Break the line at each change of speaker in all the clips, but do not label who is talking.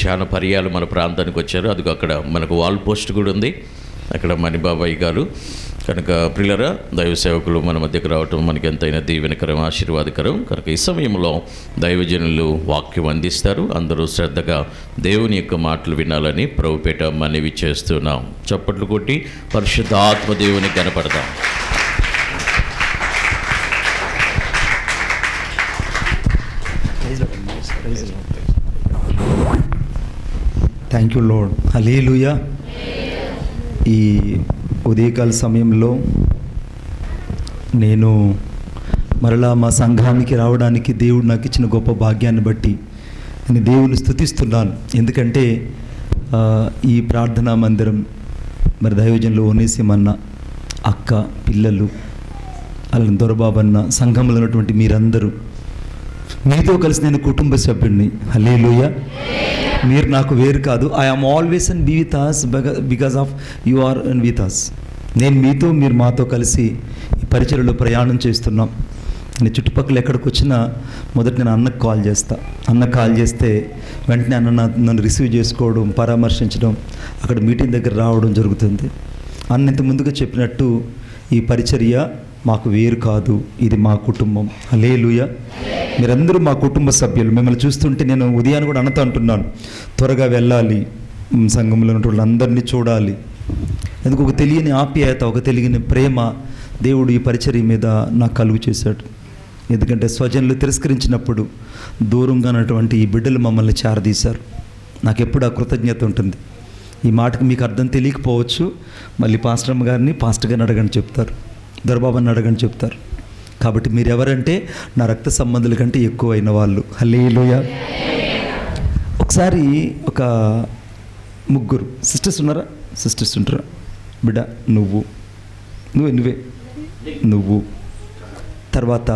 చాలా పర్యాలు మన ప్రాంతానికి వచ్చారు. అది అక్కడ మనకు వాల్ పోస్ట్ కూడా ఉంది, అక్కడ మణిబాబాయ్ గారు. కనుక ప్రియులరా, దైవ సేవకులు మన మధ్యకు రావటం మనకి ఎంతైనా దీవెనకరం, ఆశీర్వాదకరం. కనుక ఈ సమయంలో దైవజనులు వాక్యం అందిస్తారు. అందరూ శ్రద్ధగా దేవుని యొక్క మాటలు వినాలని ప్రభుపేట మనవి చేస్తున్నాం. చప్పట్లు కొట్టి పరిశుద్ధాత్మ దేవుని కనపడతాం.
Thank you lord. హల్లెలూయా. ఈ ఉదయకాల సమయంలో నేను మరలా మా సంఘానికి రావడానికి దేవుడు నాకు ఇచ్చిన గొప్ప భాగ్యాన్ని బట్టి నేను దేవుని స్తుతిస్తున్నాను. ఎందుకంటే ఈ ప్రార్థనా మందిరం మరి దైవజనులు ఓనేసిమన్న, అక్క, పిల్లలు, అలా దొరబాబన్న, సంఘంలో ఉన్నటువంటి మీరందరూ, మీతో కలిసి నేను కుటుంబ సభ్యుడిని. హల్లెలూయా. మీరు నాకు వేరు కాదు. I am always and be with us because of you are and with us. నేను మీతో, మీరు మాతో కలిసి ఈ పరిచర్యలో ప్రయాణం చేస్తున్నాం. నేను చుట్టుపక్కల ఎక్కడికి వచ్చినా మొదట నేను అన్నకు కాల్ చేస్తా. అన్న కాల్ చేస్తే వెంటనే అన్న నన్ను రిసీవ్ చేసుకోవడం, పరామర్శించడం, అక్కడ మీటింగ్ దగ్గర రావడం జరుగుతుంది. అన్న ఇంత ముందుగా చెప్పినట్టు ఈ పరిచర్య మాకు వేరు కాదు, ఇది మా కుటుంబం. హల్లెలూయా. మీరందరూ మా కుటుంబ సభ్యులు. మిమ్మల్ని చూస్తుంటే నేను ఉదయాన్ని కూడా అన్నతో అంటున్నాను, త్వరగా వెళ్ళాలి, సంఘంలో ఉన్న వాళ్ళందరినీ చూడాలి. ఎందుకు ఒక తెలియని ఆప్యాయత, ఒక తెలియని ప్రేమ దేవుడు ఈ పరిచర్య మీద నాకు కలుగు చేశాడు. ఎందుకంటే స్వజనులు తిరస్కరించినప్పుడు దూరంగా ఉన్నటువంటి ఈ బిడ్డలు మమ్మల్ని చేరదీశారు. నాకు ఎప్పుడు ఆ కృతజ్ఞత ఉంటుంది. ఈ మాటకు మీకు అర్థం తెలియకపోవచ్చు. మళ్ళీ పాస్టర్ గారిని అడగని చెప్తారు, దొరబాబుని అడగని చెప్తారు. కాబట్టి మీరెవరంటే నా రక్త సంబంధుల కంటే ఎక్కువైన వాళ్ళు. హల్లెలూయా. ఒకసారి ఒక ముగ్గురు సిస్టర్స్ ఉన్నారా? సిస్టర్స్ ఉంటారా? బిడ్డ నువ్వు తర్వాత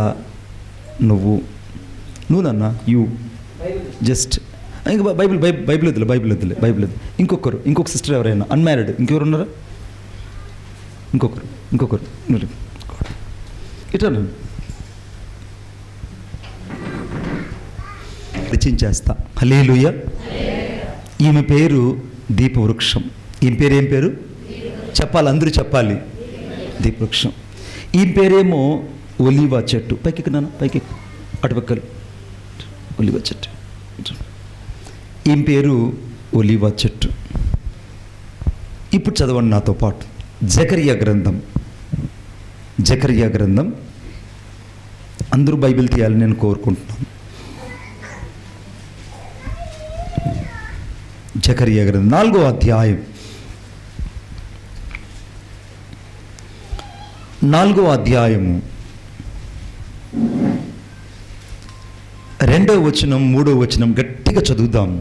నువ్వు నాన్న యూ జస్ట్ ఇంకా బైబిల్ వద్దులే. ఇంకొక సిస్టర్ ఎవరైనా అన్మ్యారీడ్ ఇంకెవరు ఉన్నారా? ఇంకొకరు ఇట్లా రచించేస్తా. హల్లెలూయా. ఈమె పేరు దీపవృక్షం. ఈమె పేరు ఏం పేరు చెప్పాలి, అందరూ చెప్పాలి. దీపవృక్షం. ఈమె పేరేమో ఒలీవ చెట్టు. పైకి నాన్న, పైకి అటుపక్కలు. ఒలీవ చెట్టు. ఈమె పేరు ఒలీవ చెట్టు. ఇప్పుడు చదవండి నాతో పాటు. జకర్యా గ్రంథం. అందరూ బైబిల్ తీయాలని నేను కోరుకుంటున్నాను. జకర్యా గ్రంథం 4వ అధ్యాయం 2వ వచనం 3వ వచనం గట్టిగా చదువుదాము.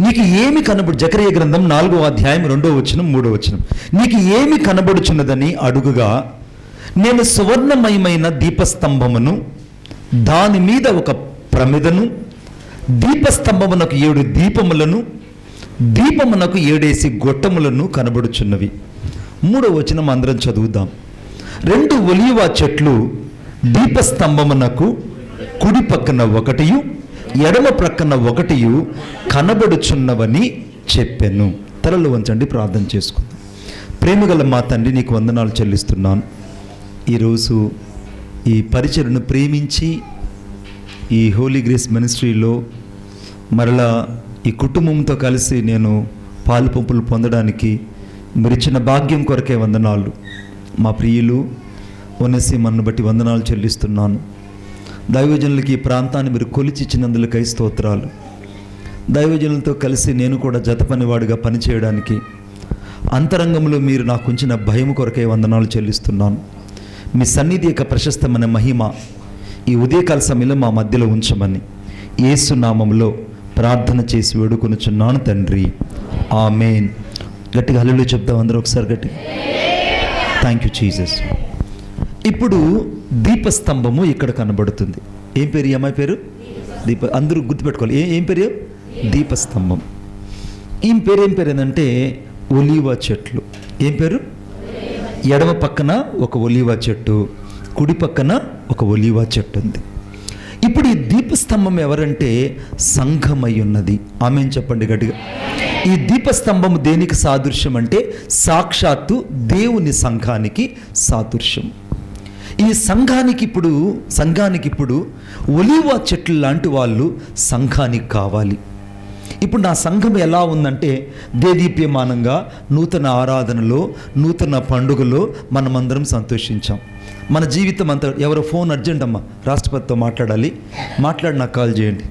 నీకు ఏమి జకర్యా గ్రంథం 4వ అధ్యాయం 2వ వచనం 3వ వచనం. నీకు ఏమి కనబడుచున్నదని అడుగుగా, నేను సువర్ణమయమైన దీపస్తంభమును, దాని మీద ఒక ప్రమిదను, దీపస్తంభమునకు 7 దీపములను, దీపమునకు 7 గొట్టములను కనబడుచున్నవి. 3వ వచనం అందరం చదువుదాం. 2 ఒలీవ చెట్లు దీపస్తంభమునకు కుడి పక్కన ఒకటియు, ఎడమ ప్రక్కన ఒకటియు కనబడుచున్నవని చెప్పెను. తలలు వంచండి, ప్రార్థన చేసుకుందాం. ప్రేమగల మా తండ్రి, నీకు వందనాలు చెల్లిస్తున్నాను. ఈరోజు ఈ పరిచర్ను ప్రేమించి ఈ హోలీ గ్రేస్ మినిస్ట్రీలో మరలా ఈ కుటుంబంతో కలిసి నేను పాలు పంపులు పొందడానికి మీరిచ్చిన భాగ్యం కొరకే వందనాలు. మా ప్రియులు ఓనేసిమన్ను బట్టి వందనాలు చెల్లిస్తున్నాను. దైవజనులకి ఈ ప్రాంతాన్ని మీరు కొలిచిచ్చినందులకై స్తోత్రాలు. దైవజనులతో కలిసి నేను కూడా జతపనివాడిగా పనిచేయడానికి అంతరంగంలో మీరు నాకు ఉంచిన భయం కొరకే వందనాలు చెల్లిస్తున్నాను. మీ సన్నిధి యొక్క ప్రశస్తమైన మహిమ ఈ ఉదయకాల సమయంలో మా మధ్యలో ఉంచమని యేసు నామములో ప్రార్థన చేసి వేడుకొనుచున్నాను తండ్రి, ఆమేన్. గట్టిగా హల్లెలూయా చెప్తాం అందరూ ఒకసారి గట్టిగా. Thank you Jesus. ఇప్పుడు దీపస్తంభము ఇక్కడ కనబడుతుంది. ఏం పేరు ఈ అమ్మాయి పేరు? అందరూ గుర్తుపెట్టుకోవాలి. ఏం పేరు? దీపస్తంభం. ఏం పేరు ఏంటంటే ఒలీవ చెట్లు. ఏం పేరు? ఎడమ పక్కన ఒక ఒలీవ చెట్టు, కుడి పక్కన ఒక ఒలీవ చెట్టు ఉంది. ఇప్పుడు ఈ దీపస్తంభం ఎవరంటే సంఘమై ఉన్నది. ఆమేన్ చెప్పండి గట్టిగా. ఈ దీపస్తంభం దేనికి సాదృశ్యం అంటే సాక్షాత్తు దేవుని సంఘానికి సాదృశ్యం. ఈ సంఘానికి ఇప్పుడు ఒలీవ చెట్లు లాంటి వాళ్ళు సంఘానికి కావాలి. ఇప్పుడు నా సంఘం ఎలా ఉందంటే దేదీప్యమానంగా నూతన ఆరాధనలో, నూతన పండుగలో మనమందరం సంతోషించాం. మన జీవితం అంతా ఎవరో ఫోన్ అర్జెంట్ అమ్మా, రాష్ట్రపతితో మాట్లాడాలి, మాట్లాడి నాకు కాల్ చేయండి,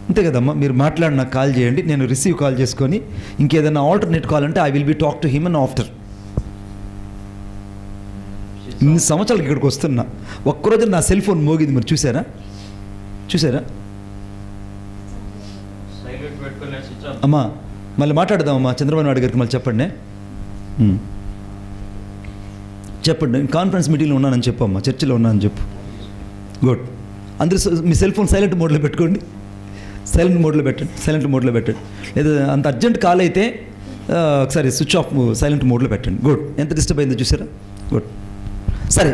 అంతే కదమ్మా, మీరు మాట్లాడి నాకు కాల్ చేయండి, నేను రిసీవ్ కాల్ చేసుకొని ఇంకేదైనా ఆల్టర్నేట్ కాల్ అంటే I will be talk to him and after. ఇన్ని సంవత్సరాలకి ఇక్కడికి వస్తున్నా, ఒక్కరోజు నా సెల్ ఫోన్ మోగింది, మీరు చూసారా? అమ్మా మళ్ళీ మాట్లాడదామమ్మా, చంద్రబాబు నాయుడు గారికి మళ్ళీ చెప్పండి. కాన్ఫరెన్స్ మీటింగ్లో ఉన్నానని చెప్పమ్మా, చర్చిలో ఉన్నానని చెప్పు. గుడ్. అందరూ మీ సెల్ ఫోన్ సైలెంట్ మోడ్లో పెట్టుకోండి, సైలెంట్ మోడ్లో పెట్టండి. లేదా అంత అర్జెంట్ కాల్ అయితే ఒకసారి స్విచ్ ఆఫ్ సైలెంట్ మోడ్లో పెట్టండి. గుడ్. ఎంత డిస్టర్బ్ అయిందో చూసారా? గుడ్. సరే,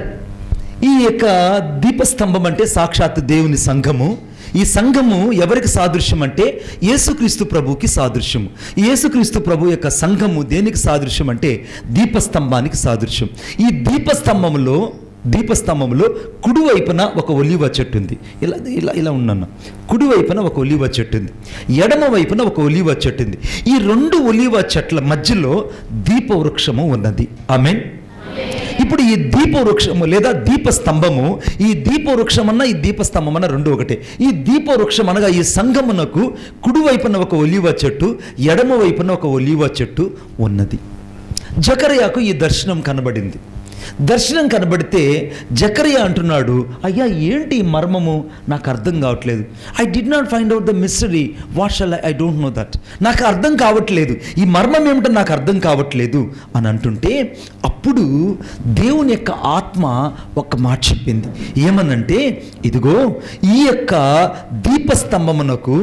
ఈ యొక్క దీపస్తంభం అంటే సాక్షాత్ దేవుని సంఘము. ఈ సంఘము ఎవరికి సాదృశ్యం అంటే యేసుక్రీస్తు ప్రభువుకి సాదృశ్యము. యేసుక్రీస్తు ప్రభు యొక్క సంఘము దేనికి సాదృశ్యం అంటే దీపస్తంభానికి సాదృశ్యం. ఈ దీపస్తంభంలో కుడివైపున ఒక ఒలీవ చెట్టు ఉంది. ఇలా ఉన్నాను. కుడివైపున ఒక ఒలీవ చెట్టు ఉంది, ఎడమ వైపున ఒక ఒలీవ చెట్టు ఉంది. ఈ రెండు ఒలీవ చెట్ల మధ్యలో దీపవృక్షము ఉన్నది. ఆమేన్. ఇప్పుడు ఈ దీపవృక్షము లేదా దీపస్తంభము, ఈ దీపవృక్షమన్నా ఈ దీపస్తంభమన్న రెండు ఒకటే. ఈ దీపవృక్షం అనగా ఈ సంఘమునకు కుడివైపున ఒక ఒలీవ చెట్టు, ఎడమ వైపున ఒక ఒలీవ చెట్టు ఉన్నది. జకర్యాకు ఈ దర్శనం కనబడింది. దర్శనం కనబడితే జకర్యా అంటున్నాడు, అయ్యా ఏంటి ఈ మర్మము, నాకు అర్థం కావట్లేదు. I did not find out the mystery, what shall I don't know that. నాకు అర్థం కావట్లేదు, ఈ మర్మం ఏమిటో నాకు అర్థం కావట్లేదు అని అంటుంటే అప్పుడు దేవుని యొక్క ఆత్మ ఒక మాట చెప్పింది. ఏమనంటే, ఇదిగో ఈ యొక్క దీపస్తంభమునకు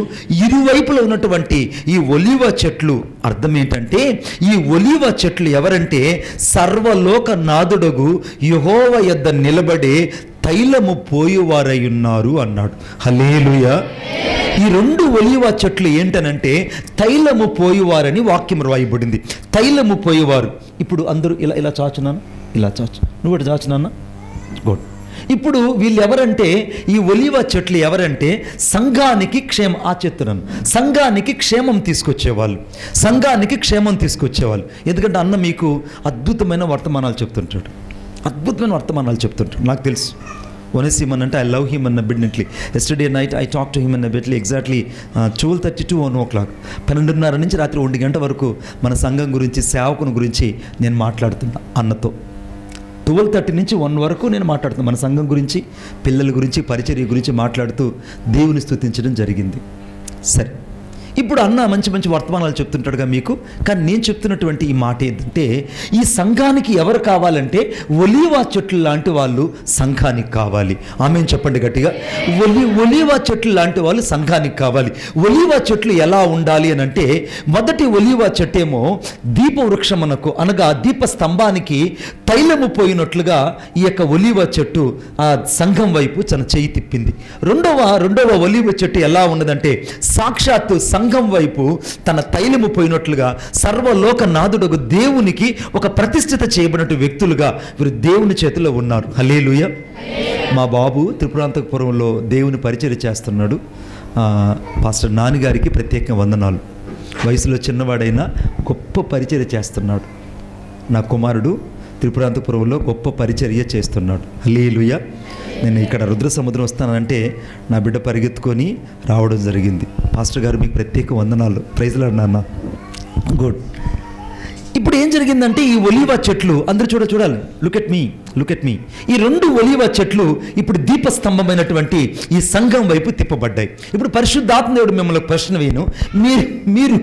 ఇరువైపులో ఉన్నటువంటి ఈ ఒలీవ చెట్లు, అర్థం ఏంటంటే ఈ ఒలీవ చెట్లు ఎవరంటే సర్వలోక నాదుడు యెహోవా యొద్ద నిలబడే తైలము పోయువారై ఉన్నారు అన్నాడు. హల్లెలూయా. ఈ రెండు ఒలీవ చెట్లు ఏంటనంటే తైలము పోయువారని వాక్యం రాయబడింది. తైలము పోయేవారు. ఇప్పుడు అందరూ ఇలా చాచున్నాను, ఇలా చాచు, నువ్వు కూడా చాచున్నానా? గుడ్. ఇప్పుడు వీళ్ళు ఎవరంటే ఈ ఒలీవ చెట్లు ఎవరంటే సంఘానికి క్షేమం ఆచేస్తున్నాను, సంఘానికి క్షేమం తీసుకొచ్చేవాళ్ళు, సంఘానికి క్షేమం తీసుకొచ్చేవాళ్ళు. ఎందుకంటే అన్న మీకు అద్భుతమైన వర్తమానాలు చెప్తుంటాడు, నాకు తెలుసు. Onesimus అంటే ఐ లవ్ హిమ్ అన్న బిడ్నెట్లీ. Yesterday night I talk to him అన్న బిడ్లీ ఎగ్జాక్ట్లీ 12:30 1 o'clock, 12:30 నుంచి రాత్రి 1 గంట వరకు మన సంఘం గురించి, సేవకుని గురించి నేను మాట్లాడుతున్నా అన్నతో. 12:30 నుంచి 1 వరకు నేను మాట్లాడుతున్నాను మన సంఘం గురించి, పిల్లల గురించి, పరిచర్య గురించి మాట్లాడుతూ దేవుని స్తుతించడం జరిగింది. సరే, ఇప్పుడు అన్న మంచి మంచి వర్తమానాలు చెప్తుంటాడుగా మీకు. కానీ నేను చెప్తున్నటువంటి ఈ మాట ఏంటంటే ఈ సంఘానికి ఎవరు కావాలంటే ఒలీవ చెట్లు లాంటి వాళ్ళు సంఘానికి కావాలి. ఆమేన్ చెప్పండి గట్టిగా. ఒలీవ చెట్లు లాంటి వాళ్ళు సంఘానికి కావాలి. ఒలీవ చెట్లు ఎలా ఉండాలి అని అంటే, మొదటి ఒలీవ చెట్టు ఏమో దీపవృక్షమునకు అనగా దీపస్తంభానికి తైలము పోయినట్లుగా ఈ యొక్క ఒలీవ చెట్టు ఆ సంఘం వైపు తన చేయి తిప్పింది. రెండవ ఒలీవ చెట్టు ఎలా ఉన్నదంటే సాక్షాత్తు సంఘం వైపు తన తైలము పోయినట్లుగా సర్వలోక నాథుడగు దేవునికి ఒక ప్రతిష్ఠిత చేయబడిన వ్యక్తులుగా వీరు దేవుని చేతిలో ఉన్నారు. హల్లెలూయా. మా బాబు త్రిపురాంతకపురంలో దేవుని పరిచర్య చేస్తున్నాడు. పాస్టర్ నాన్నగారికి ప్రత్యేక వందనాలు. వయసులో చిన్నవాడైనా గొప్ప పరిచర్య చేస్తున్నాడు. నా కుమారుడు త్రిపురాంతపురంలో గొప్ప పరిచర్య చేస్తున్నాడు. హల్లెలూయా. నేను ఇక్కడ రుద్ర సముద్రం వస్తానంటే నా బిడ్డ పరిగెత్తుకొని రావడం జరిగింది. పాస్టర్ గారు మీకు ప్రత్యేక వందనాలు. ప్రైజ్ లార్డ్ నాన్న. గుడ్. ఇప్పుడు ఏం జరిగిందంటే ఈ ఒలీవ చెట్లు అందరూ చూడాలి. Look at me. ఈ రెండు ఒలీవ చెట్లు ఇప్పుడు దీపస్తంభమైనటువంటి ఈ సంఘం వైపు తిప్పబడ్డాయి. ఇప్పుడు పరిశుద్ధాత్మదేవుడు మిమ్మల్ని ప్రశ్న వేయను, మీరు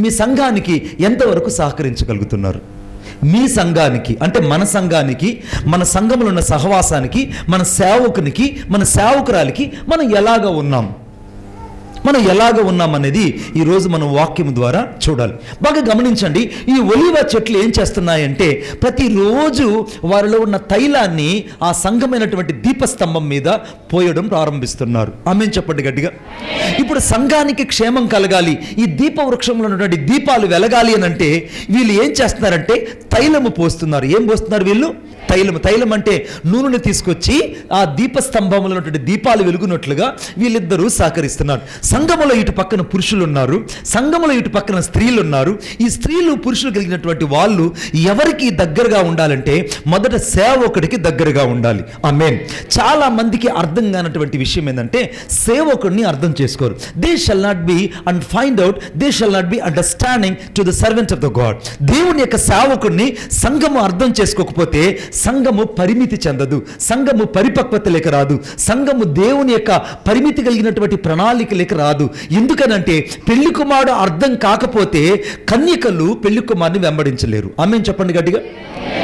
మీ సంఘానికి ఎంతవరకు సహకరించగలుగుతున్నారు? మీ సంఘానికి అంటే మన సంఘానికి, మన సంఘంలో ఉన్న సహవాసానికి, మన సేవకునికి, మన సేవకురాలికి మనం ఎలాగ ఉన్నాం? మనం ఎలాగ ఉన్నామనేది ఈరోజు మనం వాక్యం ద్వారా చూడాలి. బాగా గమనించండి, ఈ ఒలీవ చెట్లు ఏం చేస్తున్నాయంటే ప్రతిరోజు వారిలో ఉన్న తైలాన్ని ఆ సంఘమైనటువంటి దీపస్తంభం మీద పోయడం ప్రారంభిస్తున్నారు. ఆమేన్ చెప్పండి గట్టిగా. ఇప్పుడు సంఘానికి క్షేమం కలగాలి, ఈ దీప వృక్షంలో ఉన్నటువంటి దీపాలు వెలగాలి అని అంటే వీళ్ళు ఏం చేస్తున్నారంటే తైలము పోస్తున్నారు. ఏం పోస్తున్నారు వీళ్ళు? తైలం అంటే నూనెను తీసుకొచ్చి ఆ దీపస్తంభంలో ఉన్నటువంటి దీపాలు వెలుగునట్లుగా వీళ్ళిద్దరూ సహకరిస్తున్నారు. సంఘములో ఇటు పక్కన పురుషులు ఉన్నారు, సంఘములో ఇటు పక్కన స్త్రీలు ఉన్నారు. ఈ స్త్రీలు పురుషులు కలిగినటువంటి వాళ్ళు ఎవరికి దగ్గరగా ఉండాలంటే మొదట సేవకుడికి దగ్గరగా ఉండాలి. ఆమేన్. చాలా మందికి అర్థం కానటువంటి విషయం ఏంటంటే సేవకుడిని అర్థం చేసుకోరు. They shall not be and find out, they shall not be understanding to the servant of the God. దేవుని యొక్క సేవకుడిని సంఘము అర్థం చేసుకోకపోతే సంఘము పరిమితి చెందదు, సంఘము పరిపక్వత లేక రాదు, సంఘము దేవుని యొక్క పరిమితి కలిగినటువంటి ప్రణాళిక లేక రాదు. ఎందుకనంటే పెళ్లి కుమారుడు అర్థం కాకపోతే కన్యకలు పెళ్లి కుమారుని వెంబడించలేరు. ఆమేన్ చెప్పండి గట్టిగా.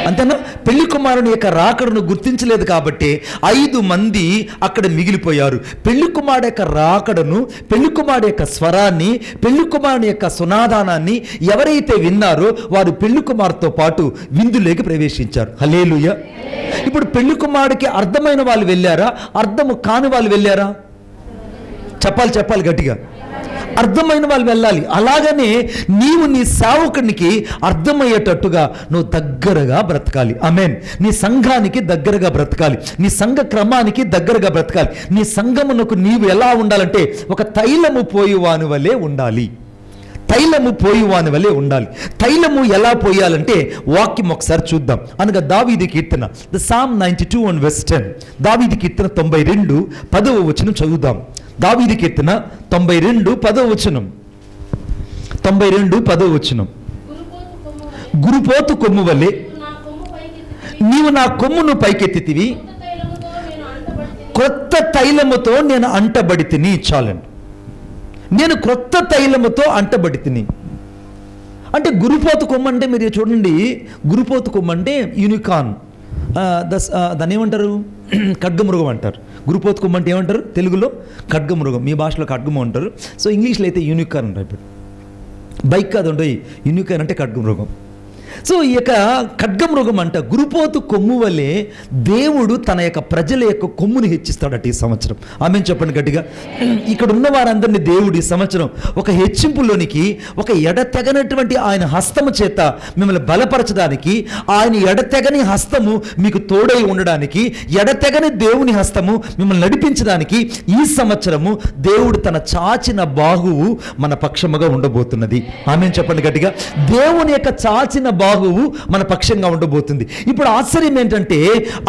అంతేనా? పెళ్లి కుమారుని యొక్క రాకడను గుర్తించలేదు కాబట్టి 5 మంది అక్కడ మిగిలిపోయారు. పెళ్లి కుమారుడు యొక్క రాకడను, పెళ్లి కుమారుడు యొక్క స్వరాన్ని, పెళ్లి కుమారుని యొక్క సునాదానాన్ని ఎవరైతే విన్నారో వారు పెళ్లి కుమారుతో పాటు విందులోకి ప్రవేశించారు. హల్లెలూయా. ఇప్పుడు పెళ్లి కుమారుడికి అర్థమైన వాళ్ళు వెళ్ళారా, అర్థము కాని వాళ్ళు వెళ్ళారా? చెప్పాలి గట్టిగా. అర్థమైన వాళ్ళు వెళ్ళాలి. అలాగనే నీవు నీ సేవకునికి అర్థమయ్యేటట్టుగా నువ్వు దగ్గరగా బ్రతకాలి. ఆమేన్. నీ సంఘానికి దగ్గరగా బ్రతకాలి, నీ సంఘ క్రమానికి దగ్గరగా బ్రతకాలి. నీ సంఘమునకు నీవు ఎలా ఉండాలంటే ఒక తైలము పోయువాని వలె ఉండాలి. తైలము పోయువాని వలె ఉండాలి. తైలము ఎలా పోయాలంటే వాక్యం ఒకసారి చూద్దాం. అనగా దావీదు కీర్తన, ద సామ్ 92 and verse 10. దావీదు కీర్తన 92 10వ వచనం చదువుదాం. దావీదు కీర్తన 92 10వ వచనం. 92 10వ వచనం. గురుపోతు కొమ్ము వలె నీవు నా కొమ్మును పైకెత్తితివి, క్రొత్త తైలముతో నేను అంటబడి తిని. చాలండి. నేను క్రొత్త తైలముతో అంటబడి తిని అంటే గురుపోతు కొమ్ము అంటే మీరు చూడండి, గురుపోతు కొమ్ము అంటే యూనికార్న్, దాన్ని ఏమంటారు? ఖడ్గమృగం అంటారు. గురుపోతు కొమ్ము అంటే ఏమంటారు తెలుగులో? ఖడ్గమృగం. మీ భాషలో ఖడ్గము అంటారు. సో ఇంగ్లీష్లో అయితే యూనికార్న్ అంటారు. ఇప్పుడు బైక్ కాదు ఉంటాయి, యూనికార్న్ అంటే ఖడ్గమృగం. సో ఈ యొక్క ఖడ్గమృగం అంట గురుపోతు కొమ్ము వలె దేవుడు తన యొక్క ప్రజల యొక్క కొమ్ముని హెచ్చిస్తాడట ఈ సంవత్సరం. ఆమేన్ చెప్పండి గట్టిగా. ఇక్కడ ఉన్న వారందరినీ దేవుడు ఈ సంవత్సరం ఒక హెచ్చింపులోనికి, ఒక ఎడతెగనటువంటి ఆయన హస్తము చేత మిమ్మల్ని బలపరచడానికి, ఆయన ఎడతెగని హస్తము మీకు తోడై ఉండడానికి, ఎడతెగని దేవుని హస్తము మిమ్మల్ని నడిపించడానికి ఈ సంవత్సరము దేవుడు తన చాచిన బాహువు మన పక్షముగా ఉండబోతున్నది. ఆమేన్ చెప్పండి గట్టిగా. దేవుని యొక్క చాచిన బాహువు మన పక్షంగా ఉండబోతుంది. ఇప్పుడు ఆశ్చర్యం ఏంటంటే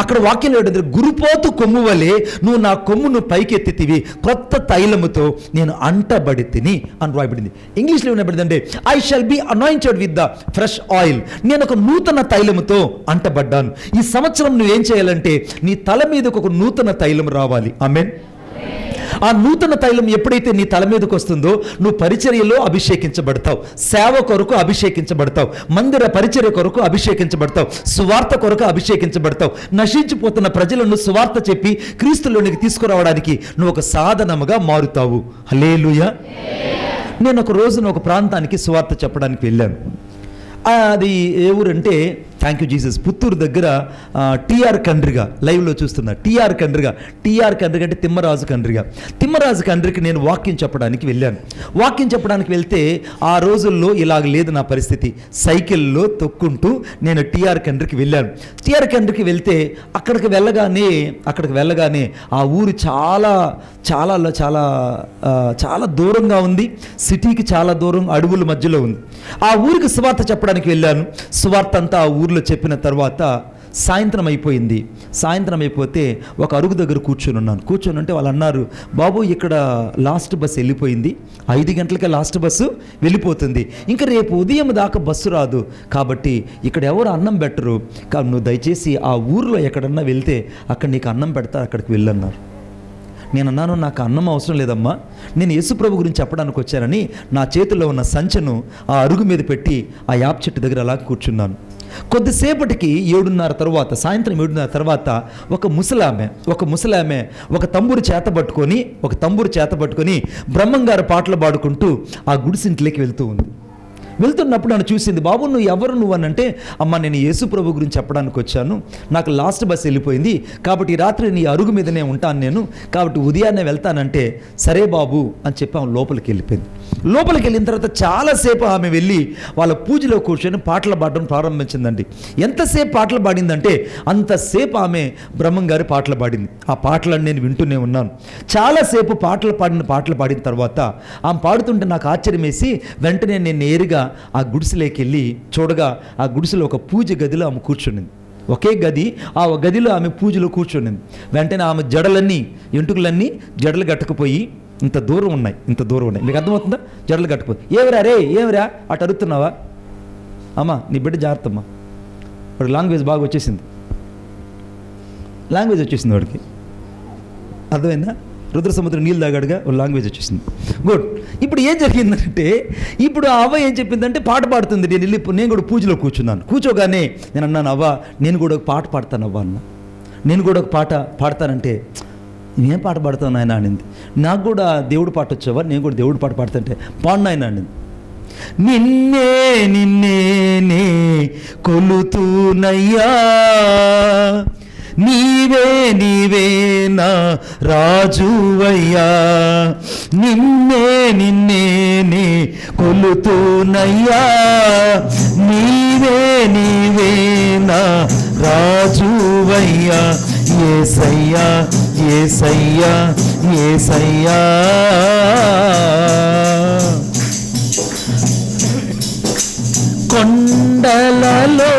అక్కడ వాక్యంలో ఏంటంటే గురుపోతు కొమ్ము వలె నువ్వు నా కొమ్మును పైకెత్తితివి, క్రొత్త తైలముతో నేను అంటబడి తిని అని రాయబడింది. ఇంగ్లీష్లో ఏమబడిందంటే I shall be anointed with the fresh oil. నేను ఒక నూతన తైలముతో అంటబడ్డాను. ఈ సంవత్సరం నువ్వేం చేయాలంటే నీ తల మీదకు ఒక నూతన తైలం రావాలి. ఆమేన్. ఆ నూతన తైలం ఎప్పుడైతే నీ తల మీదకి వస్తుందో నువ్వు పరిచర్యలో అభిషేకించబడతావు, సేవ కొరకు అభిషేకించబడతావు, మందిర పరిచర్య కొరకు అభిషేకించబడతావు, సువార్త కొరకు అభిషేకించబడతావు. నశించిపోతున్న ప్రజలను సువార్త చెప్పి క్రీస్తులోనికి తీసుకురావడానికి నువ్వు ఒక సాధనముగా మారుతావు. హల్లెలూయా. నేను ఒక రోజున ఒక ప్రాంతానికి సువార్త చెప్పడానికి వెళ్ళాను. అది ఏ ఊరంటే థ్యాంక్ యూ జీసస్, పుత్తూరు దగ్గర టీఆర్ కండ్రిగా లైవ్లో చూస్తున్నా. టీఆర్ కండ్రిగా అంటే తిమ్మరాజు కండ్రికి నేను వాక్యం చెప్పడానికి వెళ్ళాను. వాక్యం చెప్పడానికి వెళ్తే ఆ రోజుల్లో ఇలాగ లేదు నా పరిస్థితి. సైకిల్లో తొక్కుంటూ నేను టీఆర్ కండ్రికి వెళ్ళాను. టీఆర్ కండ్రికి వెళ్తే అక్కడికి వెళ్ళగానే ఆ ఊరు చాలా చాలా చాలా చాలా దూరంగా ఉంది. సిటీకి చాలా దూరం, అడవుల మధ్యలో ఉంది. ఆ ఊరికి సువార్త చెప్పడానికి వెళ్ళాను. సువార్త అంతా ఆ ఊర్లో చెప్పిన తర్వాత సాయంత్రం అయిపోయింది. సాయంత్రం అయిపోతే ఒక అరుగు దగ్గర కూర్చొని ఉంటే వాళ్ళు అన్నారు, బాబు ఇక్కడ లాస్ట్ బస్సు వెళ్ళిపోయింది, 5 గంటలకే లాస్ట్ బస్సు వెళ్ళిపోతుంది, ఇంకా రేపు ఉదయం దాకా బస్సు రాదు, కాబట్టి ఇక్కడ ఎవరు అన్నం పెట్టరు, కాబట్టి నువ్వు దయచేసి ఆ ఊర్లో ఎక్కడన్నా వెళ్తే అక్కడ నీకు అన్నం పెడతారు, అక్కడికి వెళ్ళన్నారు. నేను అన్నాను, నాకు అన్నం అవసరం లేదమ్మా, నేను యేసుప్రభు గురించి చెప్పడానికి వచ్చానని నా చేతిలో ఉన్న సంచను ఆ అరుగు మీద పెట్టి ఆ యాప్ చెట్టు దగ్గర అలా కూర్చున్నాను. కొద్దిసేపటికి 7:30 తర్వాత, సాయంత్రం 7:30 తర్వాత ఒక ముసలామె ఒక తంబూరు చేత పట్టుకొని బ్రహ్మంగారు పాటలు పాడుకుంటూ ఆ గుడిసింట్లోకి వెళ్తూ ఉంది. వెళ్తున్నప్పుడు నన్ను చూసింది. బాబు నువ్వు అని అంటే, అమ్మ నేను యేసు ప్రభు గురించి చెప్పడానికి వచ్చాను, నాకు లాస్ట్ బస్ వెళ్ళిపోయింది, కాబట్టి ఈ రాత్రి నీ అరుగు మీదనే ఉంటాను నేను, కాబట్టి ఉదయాన్నే వెళ్తానంటే, సరే బాబు అని చెప్పి ఆమె లోపలికి వెళ్ళిపోయింది. లోపలికి వెళ్ళిన తర్వాత చాలాసేపు ఆమె వెళ్ళి వాళ్ళ పూజలో కూర్చొని పాటలు పాడడం ప్రారంభించిందండి. ఎంతసేపు పాటలు పాడిందంటే అంతసేపు ఆమె బ్రహ్మంగారి పాటలు పాడింది. ఆ పాటలను నేను వింటూనే ఉన్నాను. చాలాసేపు పాటలు పాడిన తర్వాత ఆమె పాడుతుంటే నాకు ఆశ్చర్యం వేసి వెంటనే నేను నేరుగా ఆ గుడిసెలోకి వెళ్ళి చూడగా ఆ గుడిసెలో ఒక పూజ గదిలో ఆమె కూర్చునింది. ఒకే గది, ఆ గదిలో ఆమె పూజలో కూర్చునింది. వెంటనే ఆమె ఎంటుకలన్నీ జడలు కట్టుకుపోయి ఇంత దూరం ఉన్నాయి. మీకు అర్థమవుతుందా? జడలు కట్టుకుపోయి ఏమిరా అటు అరుతున్నావా? అమ్మా నీ బిడ్డ జాగ్రత్త అమ్మా, వాడికి లాంగ్వేజ్ బాగా వచ్చేసింది వాడికి. అర్థమైందా? రుద్ర సముద్రం నీళ్ళు తాగాడుగా, ఒక లాంగ్వేజ్ వచ్చేసింది. గుడ్. ఇప్పుడు ఏం జరిగిందంటే, ఇప్పుడు ఆ అవ్వ ఏం చెప్పిందంటే పాట పాడుతుంది. నేను కూడా పూజలో కూర్చోగానే నేను అన్నాను, అవ్వ నేను కూడా ఒక పాట పాడతాను అవ్వ అన్న, నేను కూడా ఒక పాట పాడతానంటే, నేనేం పాట పాడతావు నాయన అనింది. నాకు కూడా దేవుడు పాట వచ్చావా, నేను కూడా దేవుడు పాట పాడతాంటే పాడు నాయన అనింది. నిన్నే కొలుతూనయ్యా, నీవే నా రాజువయ్యా, నిన్నే కొలుతూనయ్యా, నీవే నా రాజువయ్యా, యేసయ్యా కొండలలో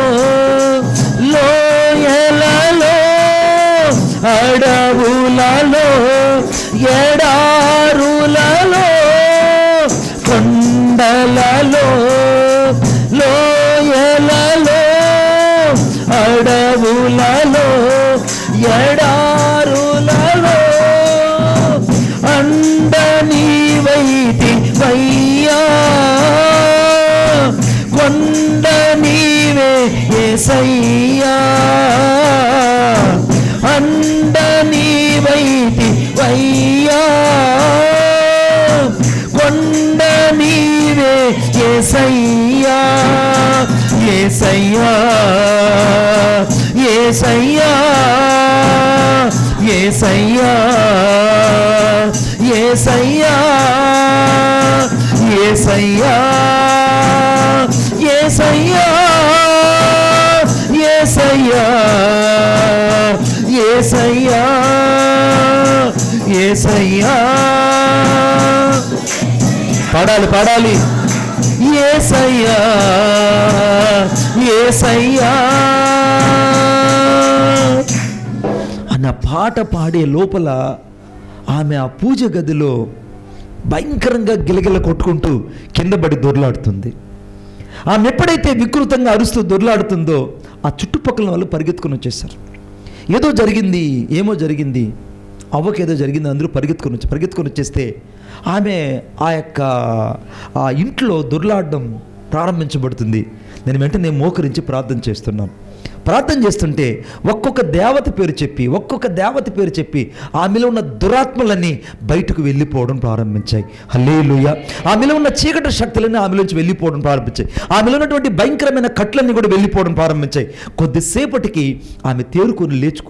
లోయలలో అడవులలో ఎడారులలో, కొండలలో లోయలలో అడవులలో ఎడారులలో నీవైతివయ్యా, కొండ నీవే యేసయ్యా, అండ నీవైతివయ్యా, కొండ నీవే యేసయ్యా, యేసయ్యా యేసయ్యా యేసయ్యా యేసయ్యా యేసయ్యా యేసయ్యా యేసయ్యా యేసయ్యా యేసయ్యా పాడాలి యేసయ్యా యేసయ్యా అన్న పాట పాడే లోపల ఆమె ఆ పూజ గదిలో భయంకరంగా గిలగిల కొట్టుకుంటూ కింద పడి దొర్లాడుతుంది. ఆమె ఎప్పుడైతే వికృతంగా అరుస్తూ దొర్లాడుతుందో ఆ చుట్టుపక్కల వాళ్ళు పరిగెత్తుకొని వచ్చేసారు. ఏమో జరిగింది అవ్వకి ఏదో జరిగింది, అందరూ పరిగెత్తుకొని వచ్చేస్తే ఆమె ఆ ఇంట్లో దొర్లాడడం ప్రారంభించబడుతుంది. నేను వెంటనే మోకరించి ప్రార్థన చేస్తుంటే ఒక్కొక్క దేవత పేరు చెప్పి ఆమెలో ఉన్న దురాత్మలన్నీ బయటకు వెళ్ళిపోవడం ప్రారంభించాయి. హల్లెలూయా. ఆమెలో ఉన్న చీకటి శక్తులన్నీ ఆమెలోంచి వెళ్ళిపోవడం ప్రారంభించాయి. ఆమెలో ఉన్నటువంటి భయంకరమైన కట్లన్నీ కూడా వెళ్ళిపోవడం ప్రారంభించాయి. కొద్దిసేపటికి ఆమె తేరుకొని లేచి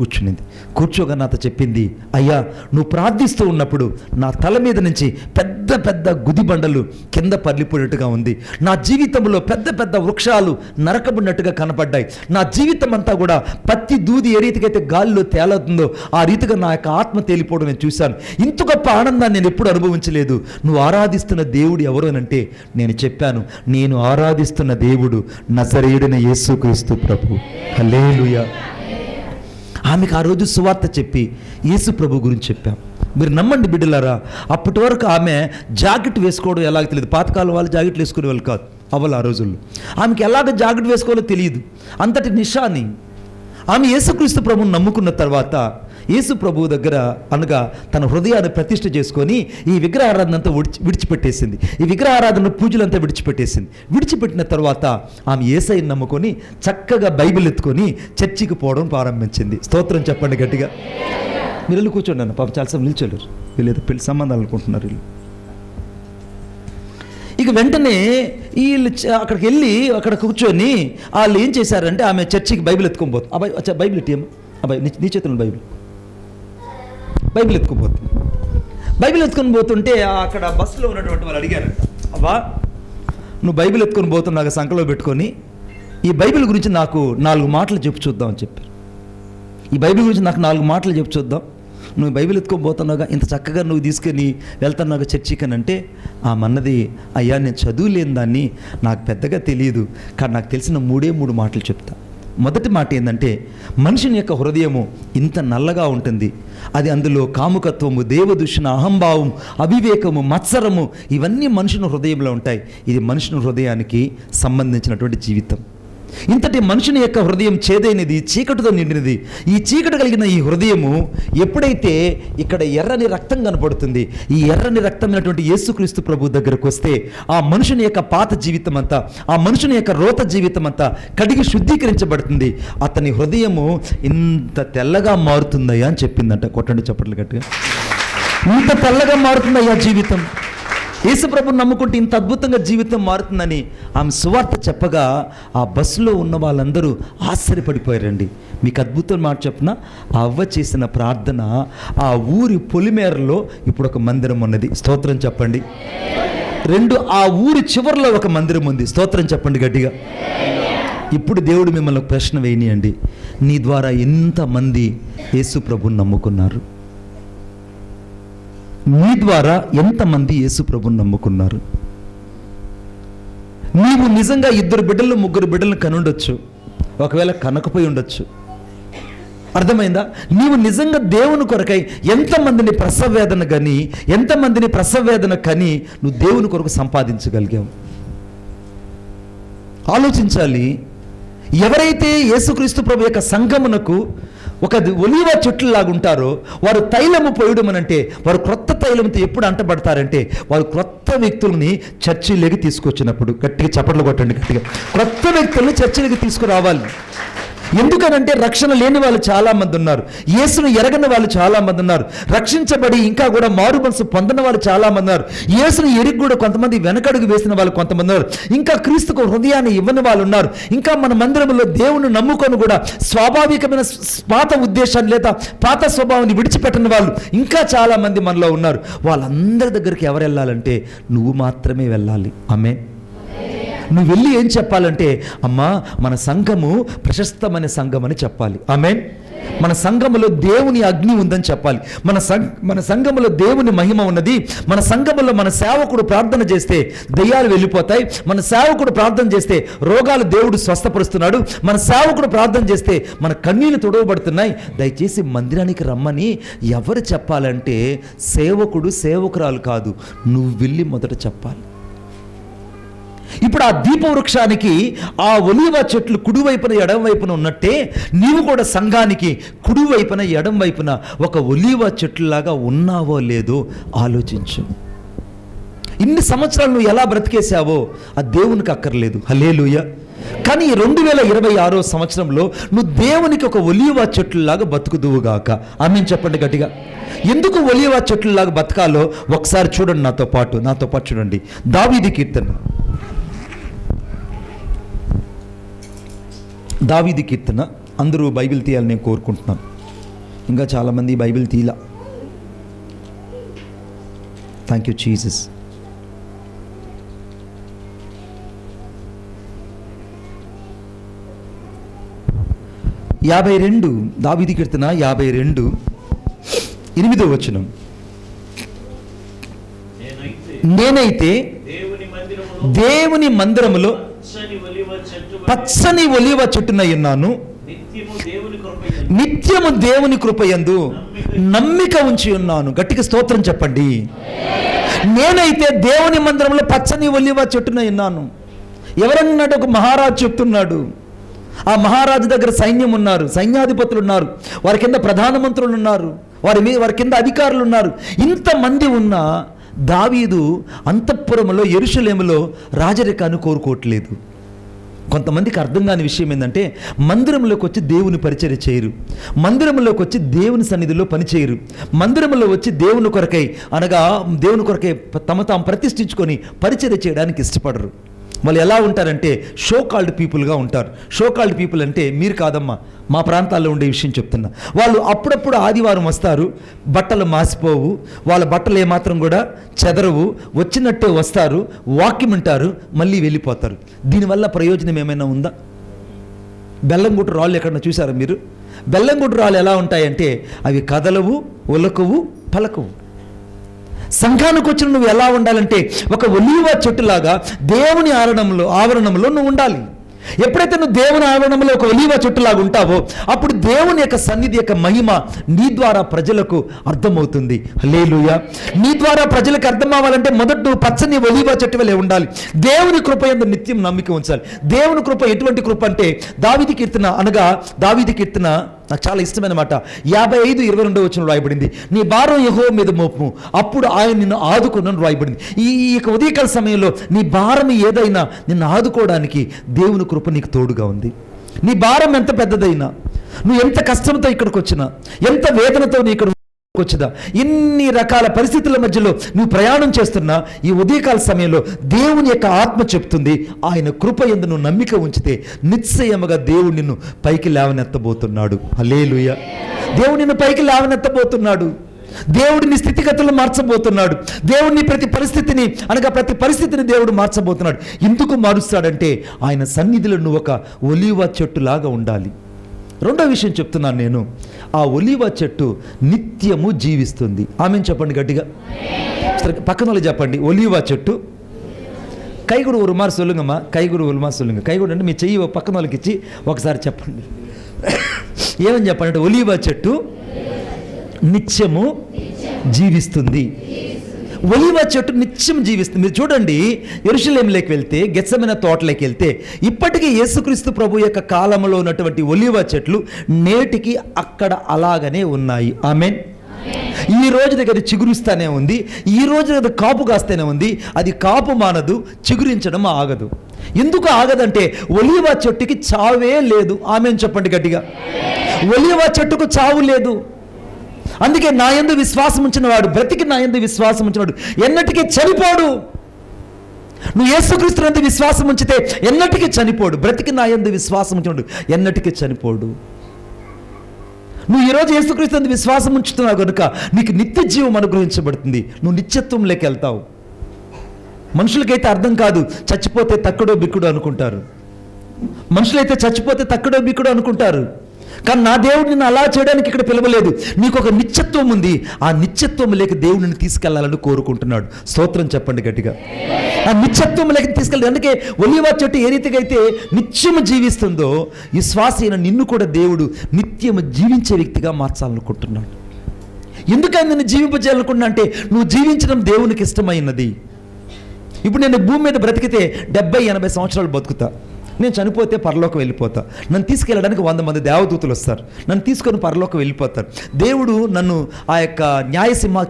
కూర్చోగా నాతో చెప్పింది, అయ్యా నువ్వు ప్రార్థిస్తూ ఉన్నప్పుడు నా తల మీద నుంచి పెద్ద పెద్ద గుదిబండలు కింద పర్లిపోయినట్టుగా ఉంది. నా జీవితంలో పెద్ద పెద్ద వృక్షాలు నరకబడినట్టుగా కనపడ్డాయి. నా జీవితం అంతా కూడా పత్తి దూది ఏ రీతికైతే గాలిలో తేలుతుందో ఆ రీతిగా నా యొక్క ఆత్మ తేలిపోవడం నేను చూశాను. ఇంత గొప్ప ఆనందాన్ని నేను ఎప్పుడు అనుభవించలేదు. నువ్వు ఆరాధిస్తున్న దేవుడు ఎవరు అనంటే నేను చెప్పాను, నేను ఆరాధిస్తున్న దేవుడు నజరేయుడైన యేసుక్రీస్తు ప్రభు. హల్లెలూయా. ఆమెకు ఆ రోజు సువార్త చెప్పి యేసు ప్రభు గురించి చెప్పాం. మీరు నమ్మండి బిడ్డలారా, అప్పటి వరకు ఆమె జాకెట్ వేసుకోవడం ఎలాగ తెలియదు. పాతకాలం వాళ్ళు జాకెట్లు వేసుకునే వాళ్ళు కాదు అవ్వాలి ఆ రోజుల్లో. ఆమెకి ఎలాగ జాకెట్ వేసుకోవాలో తెలియదు. అంతటి నిషాని ఆమె యేసుక్రీస్తు ప్రభువుని నమ్ముకున్న తర్వాత యేసు ప్రభువు దగ్గర అనగా తన హృదయాన్ని ప్రతిష్ఠ చేసుకొని ఈ విగ్రహారాధన అంతా విడిచిపెట్టేసింది. ఈ విగ్రహారాధన పూజలంతా విడిచిపెట్టిన తర్వాత ఆమె యేసయ్యను నమ్ముకొని చక్కగా బైబిల్ ఎత్తుకొని చర్చికి పోవడం ప్రారంభించింది. స్తోత్రం చెప్పండి గట్టిగా. మీరు వెళ్ళి కూర్చోండి అన్న, పాప చాలాసేపు నిల్చోలేరు, వీళ్ళు పెళ్లి సంబంధాలు అనుకుంటున్నారు వీళ్ళు. ఇక వెంటనే వీళ్ళు అక్కడికి వెళ్ళి అక్కడ కూర్చొని వాళ్ళు ఏం చేశారంటే ఆమె చర్చికి బైబిల్ ఎత్తుకొని పోతుంది. అబ్బాయి బైబిల్ ఇట్టి అబ్బాయి నీ చేతుల్లో బైబిల్ ఎత్తుకుపోతుంది. బైబిల్ ఎత్తుకొని పోతుంటే అక్కడ బస్సులో ఉన్నటువంటి వాళ్ళు అడిగారంట, అబ్బా నువ్వు బైబిల్ ఎత్తుకొని పోతున్నావు సంకలో పెట్టుకొని, ఈ బైబిల్ గురించి నాకు 4 మాటలు చెప్పు చూద్దాం అని చెప్పారు. ఈ బైబిల్ గురించి నాకు 4 మాటలు చెప్పు చూద్దాం, నువ్వు బైబిల్ ఎత్తుకొని పోతున్నావుగా, ఇంత చక్కగా నువ్వు తీసుకొని వెళ్తున్నావుగా చర్చికి అని అంటే ఆమెన్నది, అయ్యా నేను చదువు లేని దాన్ని, నాకు పెద్దగా తెలియదు, కానీ నాకు తెలిసిన 3 మాటలు చెప్తా. మొదటి మాట ఏంటంటే, మనిషిని యొక్క హృదయము ఇంత నల్లగా ఉంటుంది, అది అందులో కాముకత్వము, దేవదూషణ, అహంభావం, అవివేకము, మత్సరము ఇవన్నీ మనుషుని హృదయంలో ఉంటాయి. ఇది మనుషుని హృదయానికి సంబంధించినటువంటి జీవితం. ఇంతటి మనుషుని యొక్క హృదయం చేదైనది, చీకటితో నిండినది. ఈ చీకటి కలిగిన ఈ హృదయము ఎప్పుడైతే ఇక్కడ ఎర్రని రక్తం కనపడుతుంది, ఈ ఎర్రని రక్తమైనటువంటి యేసుక్రీస్తు ప్రభు దగ్గరకు వస్తే ఆ మనుషుని యొక్క పాత జీవితం అంతా, ఆ మనుషుని యొక్క రోత జీవితం అంతా కడిగి శుద్ధీకరించబడుతుంది. అతని హృదయము ఇంత తెల్లగా మారుతుందయ్యా అని చెప్పిందంట. కొట్టండి చప్పట్లు గట్టిగా. ఇంత తెల్లగా మారుతుందయ్యా జీవితం, యేసుప్రభుని నమ్ముకుంటే ఇంత అద్భుతంగా జీవితం మారుతుందని ఆమె సువార్త చెప్పగా ఆ బస్సులో ఉన్న వాళ్ళందరూ ఆశ్చర్యపడిపోయారండి. మీకు అద్భుతం మాట చెప్పిన, ఆ అవ్వ చేసిన ప్రార్థన ఆ ఊరి పొలిమేరలో ఇప్పుడు ఒక మందిరం ఉన్నది. స్తోత్రం చెప్పండి. 2 ఆ ఊరి చివరిలో ఒక మందిరం ఉంది. స్తోత్రం చెప్పండి గట్టిగా. ఇప్పుడు దేవుడు మిమ్మల్ని ప్రశ్న వేయనియండి, నీ ద్వారా ఎంతమంది యేసు ప్రభుని నమ్ముకున్నారు? నీ ద్వారా ఎంతమంది యేసు ప్రభుని నమ్ముకున్నారు? నీవు నిజంగా 2 బిడ్డలు 3 బిడ్డలను కనుండొచ్చు, ఒకవేళ కనకపోయి ఉండొచ్చు. అర్థమైందా? నీవు నిజంగా దేవుని కొరకై ఎంతమందిని ప్రసవ వేదన కని నువ్వు దేవుని కొరకు సంపాదించగలిగావు? ఆలోచించాలి. ఎవరైతే యేసుక్రీస్తు ప్రభు యొక్క సంఘమునకు ఒక ఒలీవ చెట్లులాగా ఉంటారో వారు తైలము పోయడం అనంటే వారు క్రొత్త తైలంతో ఎప్పుడు అంటబడతారంటే వారు క్రొత్త వ్యక్తుల్ని చర్చిలోకి తీసుకొచ్చినప్పుడు. గట్టిగా చప్పట్లు కొట్టండి గట్టిగా. క్రొత్త వ్యక్తుల్ని చర్చిలోకి తీసుకురావాలి. ఎందుకనంటే రక్షణ లేని వాళ్ళు చాలామంది ఉన్నారు, యేసును ఎరగని వాళ్ళు చాలామంది ఉన్నారు, రక్షించబడి ఇంకా కూడా మారు మనసు పొందిన వాళ్ళు చాలామంది ఉన్నారు, యేసును ఎరిగి కూడా కొంతమంది వెనకడుగు వేసిన వాళ్ళు కొంతమంది ఉన్నారు, ఇంకా క్రీస్తుకు హృదయాన్ని ఇవ్వని వాళ్ళు ఉన్నారు, ఇంకా మన మందిరంలో దేవుని నమ్ముకొని కూడా స్వాభావికమైన పాత ఉద్దేశాన్ని లేదా పాత స్వభావాన్ని విడిచిపెట్టని వాళ్ళు ఇంకా చాలామంది మనలో ఉన్నారు. వాళ్ళందరి దగ్గరికి ఎవరు వెళ్ళాలంటే నువ్వు మాత్రమే వెళ్ళాలి. ఆమేన్. నువ్వు వెళ్ళి ఏం చెప్పాలంటే, అమ్మా మన సంఘము ప్రశస్తమైన సంఘం అని చెప్పాలి. ఆమేన్. మన సంఘములో దేవుని అగ్ని ఉందని చెప్పాలి. మన సంఘములో దేవుని మహిమ ఉన్నది. మన సంఘములో మన సేవకుడు ప్రార్థన చేస్తే దయ్యాలు వెళ్ళిపోతాయి. మన సేవకుడు ప్రార్థన చేస్తే రోగాలు దేవుడు స్వస్థపరుస్తున్నాడు. మన సేవకుడు ప్రార్థన చేస్తే మన కన్నీళ్లు తుడవబడుతున్నాయి. దయచేసి మందిరానికి రమ్మని ఎవరు చెప్పాలంటే సేవకుడు సేవకురాలు కాదు, నువ్వు వెళ్ళి మొదట చెప్పాలి. ఇప్పుడు ఆ దీపవృక్షానికి ఆ ఒలీవ చెట్లు కుడివైపున ఎడం వైపున ఉన్నట్టే నీవు కూడా సంఘానికి కుడివైపున ఎడం వైపున ఒక ఒలీవ చెట్లులాగా ఉన్నావో లేదో ఆలోచించు. ఇన్ని సంవత్సరాలు నువ్వు ఎలా బ్రతికేసావో ఆ దేవునికి అక్కర్లేదు. హల్లెలూయా. కానీ 2026 సంవత్సరంలో నువ్వు దేవునికి ఒక ఒలీవ చెట్లులాగా బతుకుదువుగాక. ఆమేన్ చెప్పండి గట్టిగా. ఎందుకు ఒలీవ చెట్లులాగా బతకాలో ఒకసారి చూడండి నాతో పాటు చూడండి. దావీదు కీర్తన. అందరూ బైబిల్ తీయాలని నేను కోరుకుంటున్నాను. ఇంకా చాలామంది బైబిల్ తీయాల. Thank you Jesus. దావీదు కీర్తన 52:8 వచనం. నేనైతే దేవుని మందిరములో పచ్చని ఒలీవ చెట్టునై ఉన్నాను, నిత్యము దేవుని కృపయందు నమ్మిక ఉంచి ఉన్నాను. గట్టిగా స్తోత్రం చెప్పండి. నేనైతే దేవుని మందిరంలో పచ్చని ఒలీవ చెట్టునై ఉన్నాను. ఎవరన్నాడు? ఒక మహారాజు చెప్తున్నాడు. ఆ మహారాజు దగ్గర సైన్యం ఉన్నారు, సైన్యాధిపతులు ఉన్నారు, వారి కింద ప్రధానమంత్రులు ఉన్నారు, వారి కింద అధికారులు ఉన్నారు. ఇంతమంది ఉన్న దావీదు అంతఃపురంలో యెరూషలేములో రాజరికాన్ని కోరుకోవట్లేదు. కొంతమందికి అర్థం కాని విషయం ఏంటంటే, మందిరంలోకి వచ్చి దేవుని పరిచర్య చేయరు, మందిరంలోకి వచ్చి దేవుని సన్నిధిలో పనిచేయరు, మందిరంలో వచ్చి దేవుని కొరకై అనగా దేవుని కొరకై తాము ప్రతిష్ఠించుకొని పరిచర్య చేయడానికి ఇష్టపడరు. వాళ్ళు ఎలా ఉంటారంటే షో కాల్డ్ పీపుల్గా ఉంటారు. షో కాల్డ్ పీపుల్ అంటే మీరు కాదమ్మా, మా ప్రాంతాల్లో ఉండే విషయం చెప్తున్నా. వాళ్ళు అప్పుడప్పుడు ఆదివారం వస్తారు, బట్టలు మాసిపోవు, వాళ్ళ బట్టలు ఏమాత్రం కూడా చెదరవు, వచ్చినట్టే వస్తారు, వాక్యం వింటారు, మళ్ళీ వెళ్ళిపోతారు. దీనివల్ల ప్రయోజనం ఏమైనా ఉందా? బెల్లంగుట్టు రాళ్ళు ఎక్కడన్నా చూసారా మీరు? బెల్లంగుట్టు రాళ్ళు ఎలా ఉంటాయంటే అవి కదలవు, ఉలకవు, పలకవు. సంఘానికి వచ్చిన నువ్వు ఎలా ఉండాలంటే ఒక ఒలీవ చెట్టులాగా దేవుని ఆవరణంలో నువ్వు ఉండాలి. ఎప్పుడైతే నువ్వు దేవుని ఆవరణంలో ఒక ఒలీవ చెట్టులాగా ఉంటావో అప్పుడు దేవుని యొక్క సన్నిధి యొక్క మహిమ నీ ద్వారా ప్రజలకు అర్థమవుతుంది. హల్లెలూయా. నీ ద్వారా ప్రజలకు అర్థం అవ్వాలంటే మొదట నువ్వు పచ్చని ఒలీవ చెట్టు వలె ఉండాలి. దేవుని కృప యందు నిత్యం నమ్మిక ఉంచాలి. దేవుని కృప ఎటువంటి కృప అంటే దావీదు కీర్తన నాకు చాలా ఇష్టమైన మాట 55:22 రాయబడింది. నీ భారం యెహోవా మీద మోపుము, అప్పుడు ఆయన నిన్ను ఆదుకునని రాయబడింది. ఈ యొక్క ఉదయకాల సమయంలో నీ భారం ఏదైనా నిన్ను ఆదుకోవడానికి దేవుని కృప నీకు తోడుగా ఉంది. నీ భారం ఎంత పెద్దదైనా, నువ్వు ఎంత కష్టంతో ఇక్కడికి వచ్చినా, ఎంత వేదనతో నీ ఇక్కడ వచ్చినా, ఇన్ని రకాల పరిస్థితుల మధ్యలో నువ్వు ప్రయాణం చేస్తున్నా ఈ ఉదయకాల సమయంలో దేవుని యొక్క ఆత్మ చెప్తుంది, ఆయన కృప యందు నువ్వు నమ్మిక ఉంచితే నిశ్చయముగా దేవుడు నిన్ను పైకి లేవనెత్తబోతున్నాడు. హల్లెలూయా. దేవుడు నిన్ను పైకి లేవనెత్తబోతున్నాడు. దేవుడిని స్థితిగతులను మార్చబోతున్నాడు. దేవుడిని ప్రతి పరిస్థితిని దేవుడు మార్చబోతున్నాడు. ఎందుకు మారుస్తాడంటే ఆయన సన్నిధిలో నువ్వు ఒక ఒలీవ చెట్టులాగా ఉండాలి. రెండో విషయం చెప్తున్నాను నేను, ఆ ఒలీవ చెట్టు నిత్యము జీవిస్తుంది. ఆమెను చెప్పండి గట్టిగా, పక్కన వాళ్ళు చెప్పండి. ఒలీవ చెట్టు కైగుడు ఒక మారు సొల్లుంగమ్మా, కైగుడు ఒక మారు సొల్లుంగ. కైగుడు అంటే మీ చెయ్యి పక్కన వాళ్ళకి ఇచ్చి ఒకసారి చెప్పండి. ఏమని చెప్పండి అంటే ఒలీవ చెట్టు నిత్యము జీవిస్తుంది. ఒలీవ చెట్టు నిత్యం జీవిస్తుంది. మీరు చూడండి, యెరూషలేములోకి వెళ్తే, గెత్సెమనే తోటలోకి వెళ్తే ఇప్పటికీ యేసుక్రీస్తు ప్రభు యొక్క కాలంలో ఉన్నటువంటి ఒలీవ చెట్లు నేటికి అక్కడ అలాగనే ఉన్నాయి. ఆమేన్. ఈ రోజు దగ్గర చిగురుస్తానే ఉంది, ఈ రోజు దగ్గర కాపు కాస్తేనే ఉంది. అది కాపు మానదు, చిగురించడం ఆగదు. ఎందుకు ఆగదంటే ఒలీవ చెట్టుకి చావే లేదు. ఆమేన్ చెప్పండి గట్టిగా. ఒలీవ చెట్టుకు చావు లేదు. అందుకే నా యందు విశ్వాసం ఉంచినవాడు, బ్రతికి నా యందు విశ్వాసం ఉంచినవాడు ఎన్నటికీ చనిపోడు. నువ్వు యేసుక్రీస్తు నందు విశ్వాసం ఉంచితే ఎన్నటికీ చనిపోడు. బ్రతికి నా యందు విశ్వాసం ఉంచినవాడు ఎన్నటికీ చనిపోడు. నువ్వు ఈరోజు యేసుక్రీస్తు నందు విశ్వాసం ఉంచుతున్నావు కనుక నీకు నిత్య జీవం అనుగ్రహించబడుతుంది. నువ్వు నిత్యత్వంలోకి వెళ్తావు. మనుషులకైతే అర్థం కాదు, చచ్చిపోతే తక్కుడో బిక్కుడో అనుకుంటారు. మనుషులైతే చచ్చిపోతే తక్కుడో బిక్కుడో అనుకుంటారు. కానీ నా దేవుడు నిన్ను అలా చేయడానికి ఇక్కడ పిలవలేదు. నీకు ఒక నిత్యత్వం ఉంది. ఆ నిత్యత్వం లేక దేవుడిని తీసుకెళ్లాలని కోరుకుంటున్నాడు. స్తోత్రం చెప్పండి గట్టిగా. ఆ నిత్యత్వం లేక తీసుకెళ్ళి, అందుకే ఒలీవ చెట్టు ఏ రీతిగా అయితే నిత్యము జీవిస్తుందో ఈ శ్వాస అయిన నిన్ను కూడా దేవుడు నిత్యము జీవించే వ్యక్తిగా మార్చాలనుకుంటున్నాడు. ఎందుకని నిన్ను జీవింపజేయాలనుకుంటున్నా అంటే నువ్వు జీవించడం దేవునికి ఇష్టమైనది. ఇప్పుడు నేను భూమి మీద బ్రతికితే 70-80 సంవత్సరాలు బతుకుతా. నేను చనిపోతే పరలోకం వెళ్ళిపోతా. నన్ను తీసుకెళ్ళడానికి 100 మంది దేవదూతలు వస్తారు, నన్ను తీసుకొని పరలోకం వెళ్ళిపోతారు. దేవుడు నన్ను ఆ యొక్క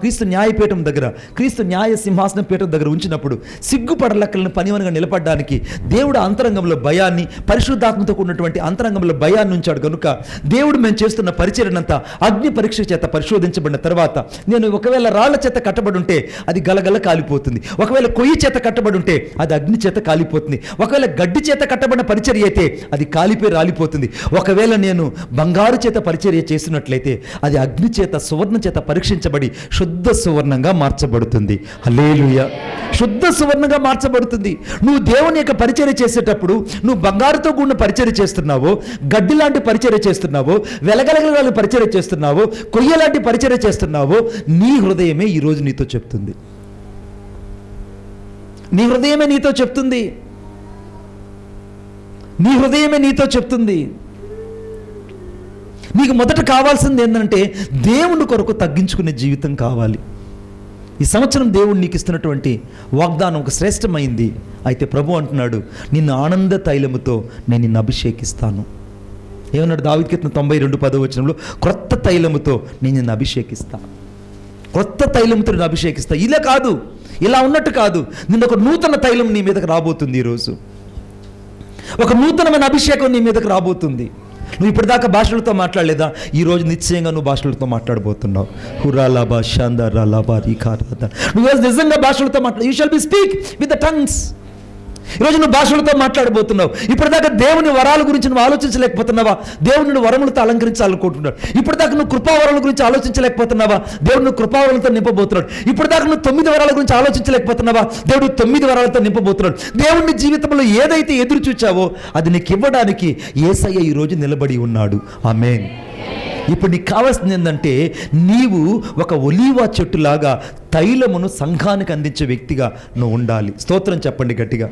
క్రీస్తు న్యాయపీఠం దగ్గర, క్రీస్తు న్యాయ సింహాసనం పీఠం దగ్గర ఉంచినప్పుడు సిగ్గుపడలక్కలను పనివనగా నిలబడడానికి దేవుడు అంతరంగంలో భయాన్ని, పరిశుద్ధాత్మతో ఉన్నటువంటి అంతరంగంలో భయాన్ని ఉంచాడు. కనుక దేవుడు మేము చేస్తున్న పరిచర్యనంతా అగ్ని పరీక్ష చేత పరిశోధించబడిన తర్వాత నేను ఒకవేళ రాళ్ల చేత కట్టబడి ఉంటే అది గలగల కాలిపోతుంది, ఒకవేళ కొయ్యి చేత కట్టబడి ఉంటే అది అగ్ని చేత కాలిపోతుంది, ఒకవేళ గడ్డి చేత కట్టబడిన పరిచర్య అయితే అది కాలిపోయి రాలిపోతుంది, ఒకవేళ నేను బంగారు చేత పరిచర్య చేసినట్లయితే అది అగ్ని చేత సువర్ణ చేత పరీక్షించబడి శుద్ధ సువర్ణంగా మార్చబడుతుంది. హల్లెలూయా. శుద్ధ సువర్ణంగా మార్చబడుతుంది. నువ్వు దేవుని యొక్క పరిచర్య చేసేటప్పుడు నువ్వు బంగారుతో కూడిన పరిచర్య చేస్తున్నావో, గడ్డి లాంటి పరిచర్య చేస్తున్నావో, వెలగలగల పరిచర్య చేస్తున్నావో, కొయ్య లాంటి పరిచర్య చేస్తున్నావో, నీ హృదయమే ఈరోజు నీతో చెప్తుంది. నీ హృదయమే నీతో చెప్తుంది. నీ హృదయమే నీతో చెప్తుంది. నీకు మొదట కావాల్సింది ఏంటంటే దేవుని కొరకు తగ్గించుకునే జీవితం కావాలి. ఈ సంవత్సరం దేవుడు నీకు ఇస్తున్నటువంటి వాగ్దానం ఒక శ్రేష్టమైంది. అయితే ప్రభు అంటున్నాడు, నిన్ను ఆనంద తైలముతో నేను నిన్ను అభిషేకిస్తాను. ఏమన్నాడు దావీదు కీర్తన 92:10 క్రొత్త తైలముతో నేను నిన్ను అభిషేకిస్తా, కొత్త తైలంతో నేను అభిషేకిస్తా. ఇలా కాదు, ఇలా ఉన్నట్టు కాదు, నిన్న ఒక నూతన తైలం నీ మీదకి రాబోతుంది. ఈరోజు ఒక నూతనమైన అభిషేకం నీ మీదకి రాబోతుంది. నువ్వు ఇప్పటిదాకా భాషలతో మాట్లాడలేదా? ఈరోజు నిశ్చయంగా నువ్వు భాషలతో మాట్లాడబోతున్నావు. హురాలాబా షాందారాలాబా రీఖారాదా. నువ్వు నిజంగా భాషలతో you shall be speak with the tongues. ఈరోజు నువ్వు భాషలతో మాట్లాడబోతున్నావు. ఇప్పటిదాకా దేవుని వరాల గురించి నువ్వు ఆలోచించలేకపోతున్నావా? దేవుని వరములతో అలంకరించాలనుకుంటున్నాడు. ఇప్పటిదాకా నువ్వు కృపావరాల గురించి ఆలోచించలేకపోతున్నావా? దేవుడు కృపావరాలతో నింపబోతున్నాడు. ఇప్పటిదాకా నువ్వు 9 వరాల గురించి ఆలోచించలేకపోతున్నావా? దేవుడు 9 వరాలతో నింపబోతున్నాడు. దేవుని జీవితంలో ఏదైతే ఎదురు చూచావో అది నీకు ఇవ్వడానికి యేసయ్య ఈరోజు నిలబడి ఉన్నాడు. ఆమేన్. ఇప్పుడు నీకు కావాల్సింది ఏంటంటే, నీవు ఒక ఒలీవ చెట్టులాగా తైలమును సంఘానికి అందించే వ్యక్తిగా నువ్వు ఉండాలి. స్తోత్రం చెప్పండి గట్టిగా.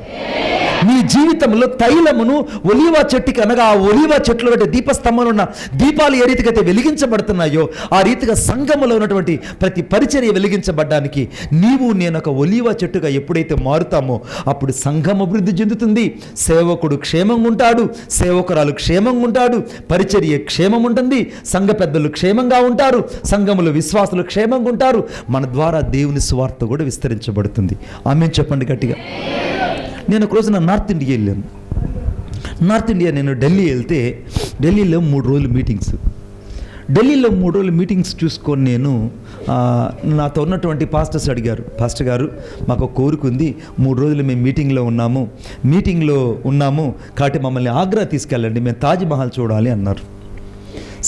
నీ జీవితంలో తైలమును ఒలీవ చెట్టుకి అనగా ఆ ఒలీవ చెట్లు అంటే దీపస్తంభంలో ఉన్న దీపాలు ఏ రీతిగా అయితే వెలిగించబడుతున్నాయో ఆ రీతిగా సంఘములో ఉన్నటువంటి ప్రతి పరిచర్య వెలిగించబడ్డానికి నీవు నేను ఒక ఒలీవ చెట్టుగా ఎప్పుడైతే మారుతామో అప్పుడు సంఘం అభివృద్ధి చెందుతుంది. సేవకుడు క్షేమంగా ఉంటాడు, సేవకురాలు క్షేమంగా ఉంటాడు, పరిచర్య క్షేమం ఉంటుంది, సంఘ పెద్దలు క్షేమంగా ఉంటారు, సంఘములు విశ్వాసులు క్షేమంగా ఉంటారు. మన ద్వారా దేవుని సువార్త కూడా విస్తరించబడుతుంది. ఆమేన్ చెప్పండి గట్టిగా. నేను ఒక రోజున నార్త్ ఇండియా వెళ్ళాను. నార్త్ ఇండియా నేను ఢిల్లీ వెళ్తే ఢిల్లీలో 3 రోజులు మీటింగ్స్. ఢిల్లీలో 3 రోజులు మీటింగ్స్ చూసుకొని నేను నాతో ఉన్నటువంటి పాస్టర్స్ అడిగారు, పాస్టర్ గారు మాకు ఒక కోరిక ఉంది, 3 రోజులు మేము మీటింగ్లో ఉన్నాము కాబట్టి మమ్మల్ని ఆగ్రా తీసుకెళ్ళండి, మేము తాజ్మహల్ చూడాలి అన్నారు.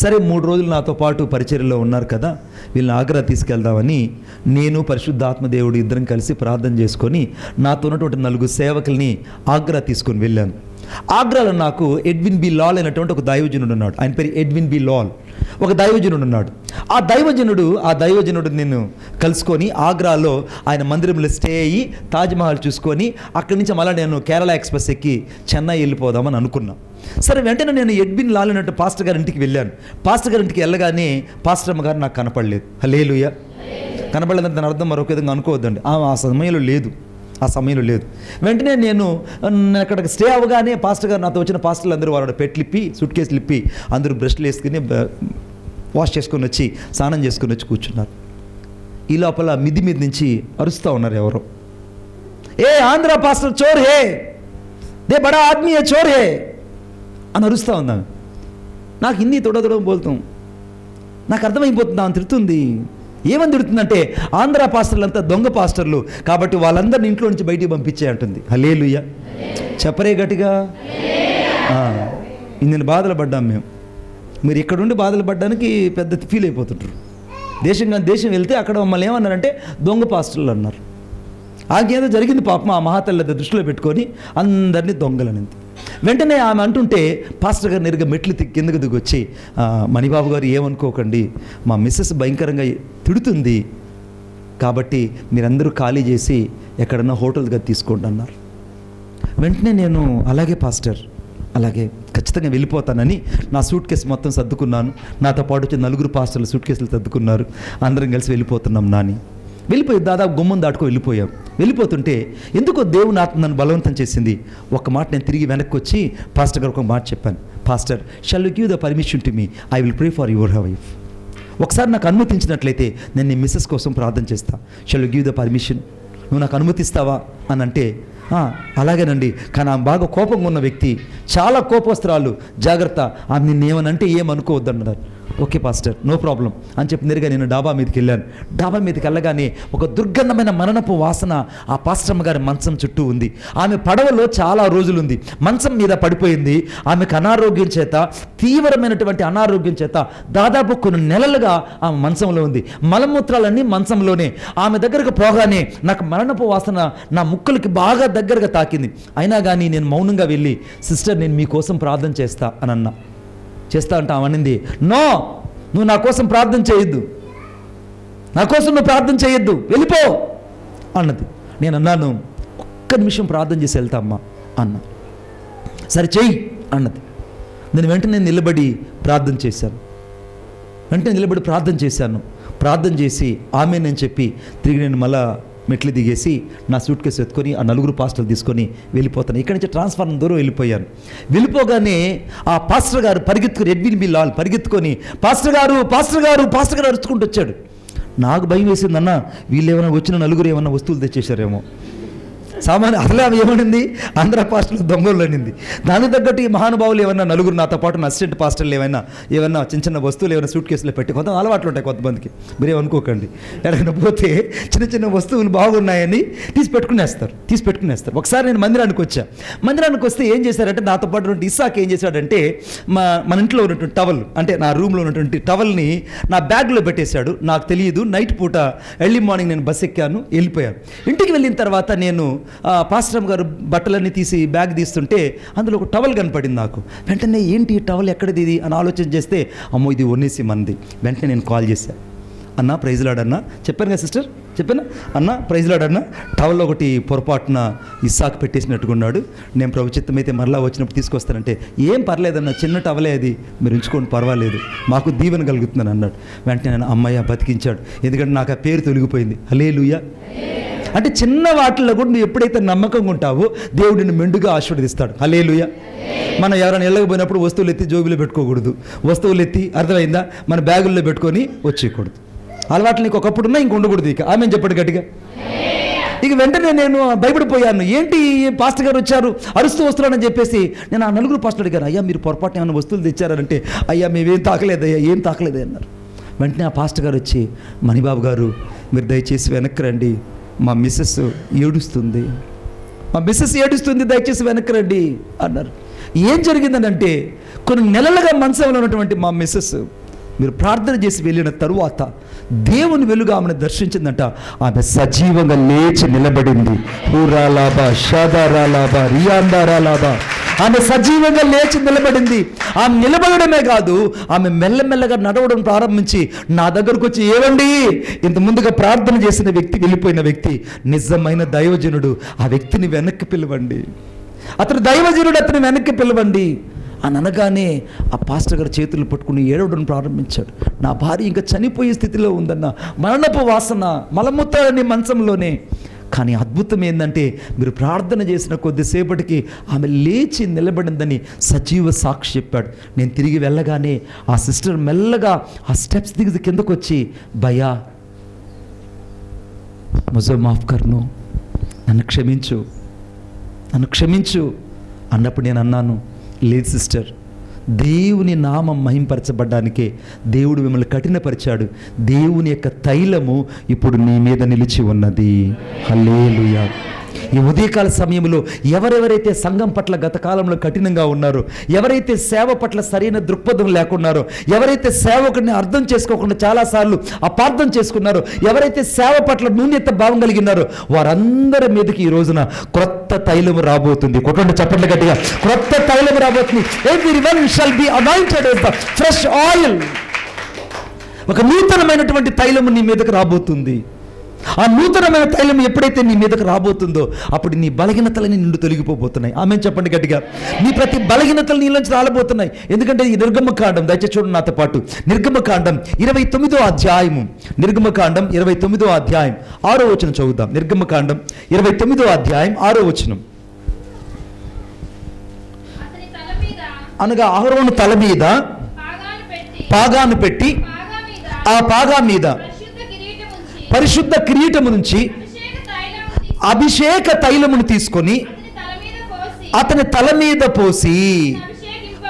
సరే 3 రోజులు నాతో పాటు పరిచర్యలో ఉన్నారు కదా, వీళ్ళని ఆగ్రా తీసుకెళ్దామని నేను పరిశుద్ధాత్మదేవుడు ఇద్దరం కలిసి ప్రార్థన చేసుకొని నాతో ఉన్నటువంటి 4 సేవకుల్ని ఆగ్రా తీసుకొని వెళ్ళాను. ఆగ్రాలో నాకు ఎడ్విన్ బి లాల్ అనేటువంటి ఒక దైవజనుడు ఉన్నాడు. ఆయన పేరు ఎడ్విన్ బి లాల్. ఒక దైవజనుడు ఉన్నాడు. ఆ దైవజనుడు నేను కలుసుకొని ఆగ్రాలో ఆయన మందిరంలో స్టే అయ్యి తాజ్మహల్ చూసుకొని అక్కడి నుంచి మళ్ళీ నేను కేరళ ఎక్స్ప్రెస్ ఎక్కి చెన్నై వెళ్ళిపోదామని అనుకున్నాను. సరే వెంటనే నేను ఎడ్విన్ లాల్ అన్నట్టు పాస్టర్ గారి ఇంటికి వెళ్ళాను. పాస్టర్ గారి ఇంటికి వెళ్ళగానే పాస్టర్ అమ్మ గారు నాకు కనపడలేదు. హల్లెలూయా. కనపడలేదంటే దాని అర్థం మరొక విధంగా అనుకోవద్దండి. ఆ సమయంలో లేదు. వెంటనే నేను అక్కడికి స్టే అవ్వగానే పాస్టర్ గారు నాతో వచ్చిన పాస్టర్లు అందరూ వాళ్ళ పెట్లిప్పి సూట్ కేసులు ఇప్పి అందరూ బ్రష్లు వేసుకుని వాష్ చేసుకొని వచ్చి స్నానం చేసుకొని వచ్చి కూర్చున్నారు. ఈ లోపల మిది మీద నుంచి అరుస్తూ ఉన్నారు ఎవరో, ఏ ఆంధ్ర పాస్టర్ చోర్ హే, దే బడా ఆద్మీ హే చోర్ హే అని అరుస్తూ ఉన్నాను. నాకు హిందీ తొడదొడ బోల్తాం, నాకు అర్థమైపోతుంది ఆమె తిడుతుంది. ఏమని తిడుతుందంటే ఆంధ్ర పాస్టర్లంతా దొంగ పాస్టర్లు కాబట్టి వాళ్ళందరిని ఇంట్లో నుంచి బయటికి పంపించే అంటుంది. హల్లెలూయా చెప్పరే గట్టిగా. ఇన్ని బాధలు పడ్డాం మేము. మీరు ఇక్కడ ఉండి బాధలు పడ్డానికి పెద్ద ఫీల్ అయిపోతుంటారు. దేశం వెళ్తే అక్కడ మమ్మల్ని ఏమన్నారంటే దొంగ పాస్టర్లు అన్నారు. ఆకేదో జరిగింది పాపం. ఆ మహాతల్లి దృష్టిలో పెట్టుకొని అందరినీ దొంగలనింది. వెంటనే ఆమె అంటుంటే పాస్టర్ గారు నేరుగా మెట్లు కిందకు దిగి వచ్చి, మణిబాబు గారు ఏమనుకోకండి, మా మిస్సెస్ భయంకరంగా తిడుతుంది కాబట్టి మీరందరూ ఖాళీ చేసి ఎక్కడన్నా హోటల్గా తీసుకోండి అన్నారు. వెంటనే నేను అలాగే పాస్టర్, అలాగే ఖచ్చితంగా వెళ్ళిపోతానని నా సూట్ కేసు మొత్తం సర్దుకున్నాను. నాతో పాటు వచ్చి 4 పాస్టర్లు సూట్ కేసులు సర్దుకున్నారు. అందరం కలిసి వెళ్ళిపోతున్నాం నాని. వెళ్ళిపోయి దాదాపు గుమ్మం దాటుకో వెళ్ళిపోతుంటే ఎందుకో దేవుని ఆత్మ నన్ను బలవంతం చేసింది. ఒక మాట నేను తిరిగి వెనక్కి వచ్చి పాస్టర్ గారు ఒక మాట చెప్పాను, pastor shall you give the permission to me, I will pray for your wife. ఒకసారి నాకు అనుమతించినట్లయితే నేను నీ మిస్సెస్ కోసం ప్రార్థన చేస్తా. Shall you give the permission, నువ్వు నాకు అనుమతిస్తావా అని అంటే అలాగేనండి. కానీ ఆమె బాగా కోపంగా ఉన్న వ్యక్తి, చాలా కోపవస్త్రాలు, జాగ్రత్త, ఆమె నిన్నేమనంటే ఏమనుకోవద్దన్నారు. ఓకే పాస్టర్ నో ప్రాబ్లం అని చెప్పి నేరుగా నేను డాబా మీదకి వెళ్ళాను. డాబా మీదకి వెళ్ళగానే ఒక దుర్గంధమైన మరణపు వాసన ఆ పాస్టమ్మ గారి మంచం చుట్టూ ఉంది. ఆమె పడవలో చాలా రోజులుంది, మంచం మీద పడిపోయింది. ఆమెకు అనారోగ్యం చేత, తీవ్రమైనటువంటి అనారోగ్యం చేత దాదాపు కొన్ని నెలలుగా ఆమె మంచంలో ఉంది. మలమూత్రాలన్నీ మంచంలోనే. ఆమె దగ్గరకు పోగానే నాకు మరణపు వాసన నా ముక్కులకి బాగా దగ్గరగా తాకింది. అయినా కానీ నేను మౌనంగా వెళ్ళి, సిస్టర్ నేను మీకోసం ప్రార్థన చేస్తా అని అన్నా. చేస్తా అంటే ఆమె అనింది, నో నువ్వు నా కోసం ప్రార్థన చేయొద్దు, నా కోసం నువ్వు ప్రార్థన చేయొద్దు, వెళ్ళిపో అన్నది. నేను అన్నాను, ఒక్క నిమిషం ప్రార్థన చేసి వెళ్తా అమ్మా అన్నా. సరే చెయ్యి అన్నది. నేను వెంటనే నిలబడి ప్రార్థన చేశాను. ప్రార్థన చేసి ఆమె నేను చెప్పి తిరిగి నేను మళ్ళా మెట్లు దిగేసి నా సూట్ కేసు ఎత్తుకొని ఆ 4 పాస్టర్లు తీసుకొని వెళ్ళిపోతాను. ఇక్కడి నుంచి ట్రాన్స్ఫార్మర్ దూరం వెళ్ళిపోగానే ఆ పాస్టర్ గారు పరిగెత్తుకుని ఎడ్విన్ బి లాల్ పరిగెత్తుకొని పాస్టర్ గారు అరుచుకుంటూ వచ్చాడు. నాకు భయం వేసిందన్న, వీళ్ళు ఏమైనా వచ్చిన 4 ఏమైనా వస్తువులు తెచ్చేశారేమో. సామాన్య అసలే అవి ఏమనింది, ఆంధ్ర పాస్టర్లు దొంగలు అనింది. దానికి తగ్గట్టు ఈ మహానుభావులు ఏమన్నా 4 నాతో పాటు నా అసిస్టెంట్ పాస్టర్లు ఏమైనా చిన్న చిన్న వస్తువులు ఏమైనా సూట్ కేసులో పెట్టి, కొంత అలవాట్లు ఉంటాయి కొంతమందికి, మీరేమనుకోకండి. ఎక్కడికైనా పోతే చిన్న చిన్న వస్తువులు బాగున్నాయని తీసి పెట్టుకునేస్తారు. ఒకసారి నేను మందిరానికి వస్తే ఏం చేశారంటే, నాతో పాటు ఇస్సాక్ ఏం చేశాడంటే, మన ఇంట్లో ఉన్నటువంటి టవల్, అంటే నా రూమ్లో ఉన్నటువంటి టవల్ని నా బ్యాగ్లో పెట్టేశాడు. నాకు తెలియదు. నైట్ పూట ఎర్లీ మార్నింగ్ నేను బస్ ఎక్కాను, వెళ్ళిపోయాను. ఇంటికి వెళ్ళిన తర్వాత నేను పాస్టర్ గారు బట్టలన్నీ తీసి బ్యాగ్ తీస్తుంటే అందులో ఒక టవల్ కనపడింది నాకు. వెంటనే ఏంటి ఈ టవల్ ఎక్కడిది ఇది అని ఆలోచన చేస్తే, అమ్మో ఇది ఒన్నేసి మంది. వెంటనే నేను కాల్ చేశాను. అన్న ప్రైజ్ లార్డ్ అన్న, చెప్పాను కదా సిస్టర్, చెప్పాను అన్న ప్రైజ్ లార్డ్ అన్న, టవల్ ఒకటి పొరపాటున ఇస్సాక్ పెట్టేసినట్టుకున్నాడు, నేను ప్రభు చిత్తమైతే మరలా వచ్చినప్పుడు తీసుకొస్తానంటే, ఏం పర్లేదన్న, చిన్న టవలే అది, మీరు ఉంచుకోండి పర్వాలేదు, మాకు దీవెన కలుగుతుందని అన్నాడు. వెంటనే నేను అమ్మయ్య బతికించాడు. ఎందుకంటే నాకు ఆ పేరు తొలగిపోయింది. హల్లెలూయా. అంటే చిన్న వాటిల్లో కూడా నువ్వు ఎప్పుడైతే నమ్మకంగా ఉంటావో దేవుడిని మెండుగా ఆశీర్వదిస్తాడు. హల్లెలూయా. మనం ఎవరైనా ఇళ్ళకి పోయినప్పుడు వస్తువులు ఎత్తి జోబులో పెట్టుకోకూడదు. వస్తువులు ఎత్తి అర్థమైందా మన బ్యాగుల్లో పెట్టుకొని వచ్చేయకూడదు. అలవాట్లు నీకు ఒకప్పుడు ఉన్నా ఇంక ఉండకూడదు. ఇక ఆమె చెప్పండి గట్టిగా. ఇక వెంటనే నేను భయపడిపోయాను. ఏంటి పాస్టర్ గారు వచ్చారు అరుస్తూ వస్తున్నారని చెప్పేసి నేను ఆ 4 పాస్టర్లు అడిగాను, అయ్యా మీరు పొరపాటు ఏమైనా వస్తువులు తెచ్చారంటే, అయ్యా మేమేం తాకలేదయ్యా, ఏం తాకలేదే అన్నారు. వెంటనే ఆ పాస్టర్ గారు వచ్చి, మణిబాబు గారు మీరు దయచేసి వెనక్కి రండి, మా మిస్సెస్ ఏడుస్తుంది, దయచేసి వెనక్కి రండి అన్నారు. ఏం జరిగిందనంటే, కొన్ని నెలలుగా మంచంలో ఉన్నటువంటి మా మిస్సెస్ మీరు ప్రార్థన చేసి వెళ్ళిన తరువాత దేవుని వెలుగు ఆమెను దర్శించిందంట. ఆమె సజీవంగా లేచి నిలబడింది. హూరాలాబా షాదారాలాబా రియాందారాలాబా. ఆమె సజీవంగా లేచి నిలబడింది. ఆమె నిలబడమే కాదు, ఆమె మెల్లమెల్లగా నడవడం ప్రారంభించి నా దగ్గరకు వచ్చి, ఏవండి ఇంత ముందుగా ప్రార్థన చేసిన వ్యక్తి, వెళ్ళిపోయిన వ్యక్తి నిజమైన దైవజనుడు, ఆ వ్యక్తిని వెనక్కి పిలవండి, అతను దైవజనుడు, అతని వెనక్కి పిలవండి అని అనగానే ఆ పాస్టర్ గారు చేతులు పట్టుకుని ఏడవడం ప్రారంభించాడు. నా భార్య ఇంకా చనిపోయే స్థితిలో ఉందన్న, మరణపు వాసన, మలమూత్రాలని మంచంలోనే. కానీ అద్భుతం ఏంటంటే, మీరు ప్రార్థన చేసిన కొద్దిసేపటికి ఆమె లేచి నిలబడిందని సజీవ సాక్షి చెప్పాడు. నేను తిరిగి వెళ్ళగానే ఆ సిస్టర్ మెల్లగా ఆ స్టెప్స్ దిగి కిందకు వచ్చి, భయా ముజో మాఫ్ కర్ను, నన్ను క్షమించు అన్నప్పుడు నేను అన్నాను, లేదు సిస్టర్, దేవుని నామం మహింపరచబడ్డానికే దేవుడు మిమ్మల్ని కఠినపరిచాడు. దేవుని యొక్క తైలము ఇప్పుడు నీ మీద నిలిచి ఉన్నది. హల్లెలూయా. ఈ ఉదయకాల సమయంలో ఎవరెవరైతే సంఘం పట్ల గత కాలంలో కఠినంగా ఉన్నారో, ఎవరైతే సేవ పట్ల సరైన దృక్పథం లేకున్నారో, ఎవరైతే సేవకుడిని అర్థం చేసుకోకుండా చాలాసార్లు అపార్థం చేసుకున్నారో, ఎవరైతే సేవ పట్ల న్యూన్యత భావం కలిగినారో, వారందరి మీదకి ఈ రోజున క్రొత్త తైలము రాబోతుంది. కొట్టండి చప్పట్లు గట్టిగా. క్రొత్త తైలము రాబోతుంది. Everyone shall be anointed with the fresh oil. ఒక నూతనమైనటువంటి తైలము నీ మీదకి రాబోతుంది. ఆ నూతనమైన తైలం ఎప్పుడైతే నీ మీదకు రాబోతుందో అప్పుడు నీ బలహీనతలని నిన్ను తొలగిపోబోతున్నాయి. ఆమేన్ చెప్పండి గట్టిగా. నీ ప్రతి బలహీనతలు నీలోంచి రాలబోతున్నాయి. ఎందుకంటే ఈ నిర్గమకాండం, దయచేసి చూడండి నాతో పాటు, నిర్గమకాండం 29వ అధ్యాయము, నిర్గమకాండం 29వ అధ్యాయం 6వ వచనం చదువుదాం. నిర్గమకాండం 29వ అధ్యాయం 6వ వచనం. అనగా అహరోను తల మీద పాగాను పెట్టి ఆ పాగా మీద పరిశుద్ధ కిరీటము నుంచి అభిషేక తైలమును తీసుకొని అతని తల మీద పోసి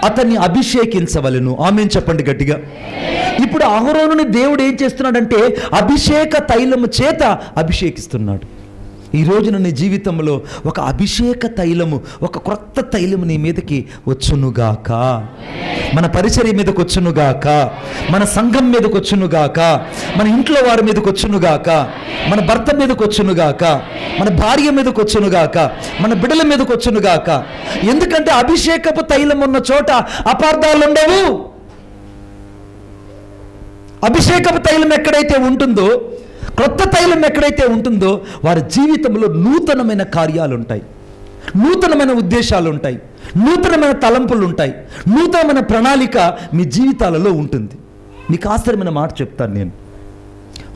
అతన్ని అభిషేకించవలెను. ఆమేన్ చెప్పండి గట్టిగా. ఇప్పుడు అహరోనుని దేవుడు ఏం చేస్తున్నాడంటే అభిషేక తైలము చేత అభిషేకిస్తున్నాడు. ఈ రోజున నీ జీవితంలో ఒక అభిషేక తైలము, ఒక క్రొత్త తైలము నీ మీదకి వచ్చునుగాక. మన పరిచర్య మీదకి వచ్చునుగాక, మన సంఘం మీదకి వచ్చునుగాక, మన ఇంట్లో వారి మీదకి వచ్చునుగాక, మన భర్త మీదకి వచ్చునుగాక, మన భార్య మీదకి వచ్చునుగాక, మన బిడ్డల మీదకి వచ్చునుగాక. ఎందుకంటే అభిషేకపు తైలం ఉన్న చోట అపార్థాలు ఉండవు. అభిషేకపు తైలం ఎక్కడైతే ఉంటుందో, క్రొత్త తైలం ఎక్కడైతే ఉంటుందో, వారి జీవితంలో నూతనమైన కార్యాలు ఉంటాయి, నూతనమైన ఉద్దేశాలు ఉంటాయి, నూతనమైన తలంపులు ఉంటాయి, నూతనమైన ప్రణాళిక మీ జీవితాలలో ఉంటుంది. మీకు ఆశ్చర్యమైన మాట చెప్తాను నేను.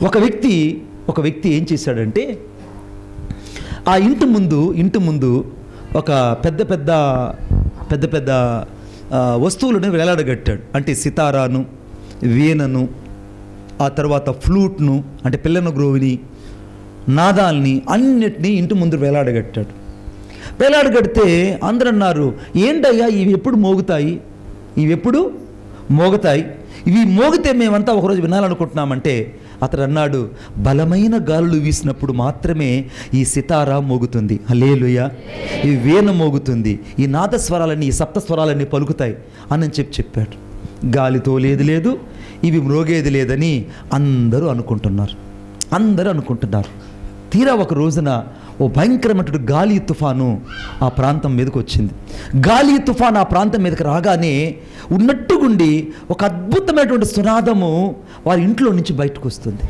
ఒక వ్యక్తి ఏం చేశాడంటే, ఆ ఇంటి ముందు ఒక పెద్ద పెద్ద వస్తువులను వేలాడగట్టాడు. అంటే సితారాను, వీణను, ఆ తర్వాత ఫ్లూట్ను అంటే పిల్లన గ్రోవిని, నాదాల్ని అన్నిటినీ ఇంటి ముందు వేలాడగట్టాడు. వేలాడగడితే అందరూ అన్నారు, ఏంటయ్యా ఇవి ఎప్పుడు మోగుతాయి, ఇవి మోగితే మేమంతా ఒకరోజు వినాలనుకుంటున్నామంటే అతడు అన్నాడు, బలమైన గాలులు వీసినప్పుడు మాత్రమే ఈ సితారా మోగుతుంది, హల్లెలూయా, ఈ వీణ మోగుతుంది, ఈ నాదస్వరాలన్నీ, ఈ సప్తస్వరాలన్నీ పలుకుతాయి అని చెప్పాడు. గాలి తోలేది లేదు, ఇవి మ్రోగేది లేదని అందరూ అనుకుంటున్నారు. తీరా ఒక రోజున ఓ భయంకరమైన గాలి తుఫాను ఆ ప్రాంతం మీదకి వచ్చింది. గాలి తుఫాను ఆ ప్రాంతం మీదకి రాగానే ఉన్నట్టుగుండి ఒక అద్భుతమైనటువంటి సునాదము వారి ఇంట్లో నుంచి బయటకు వస్తుంది.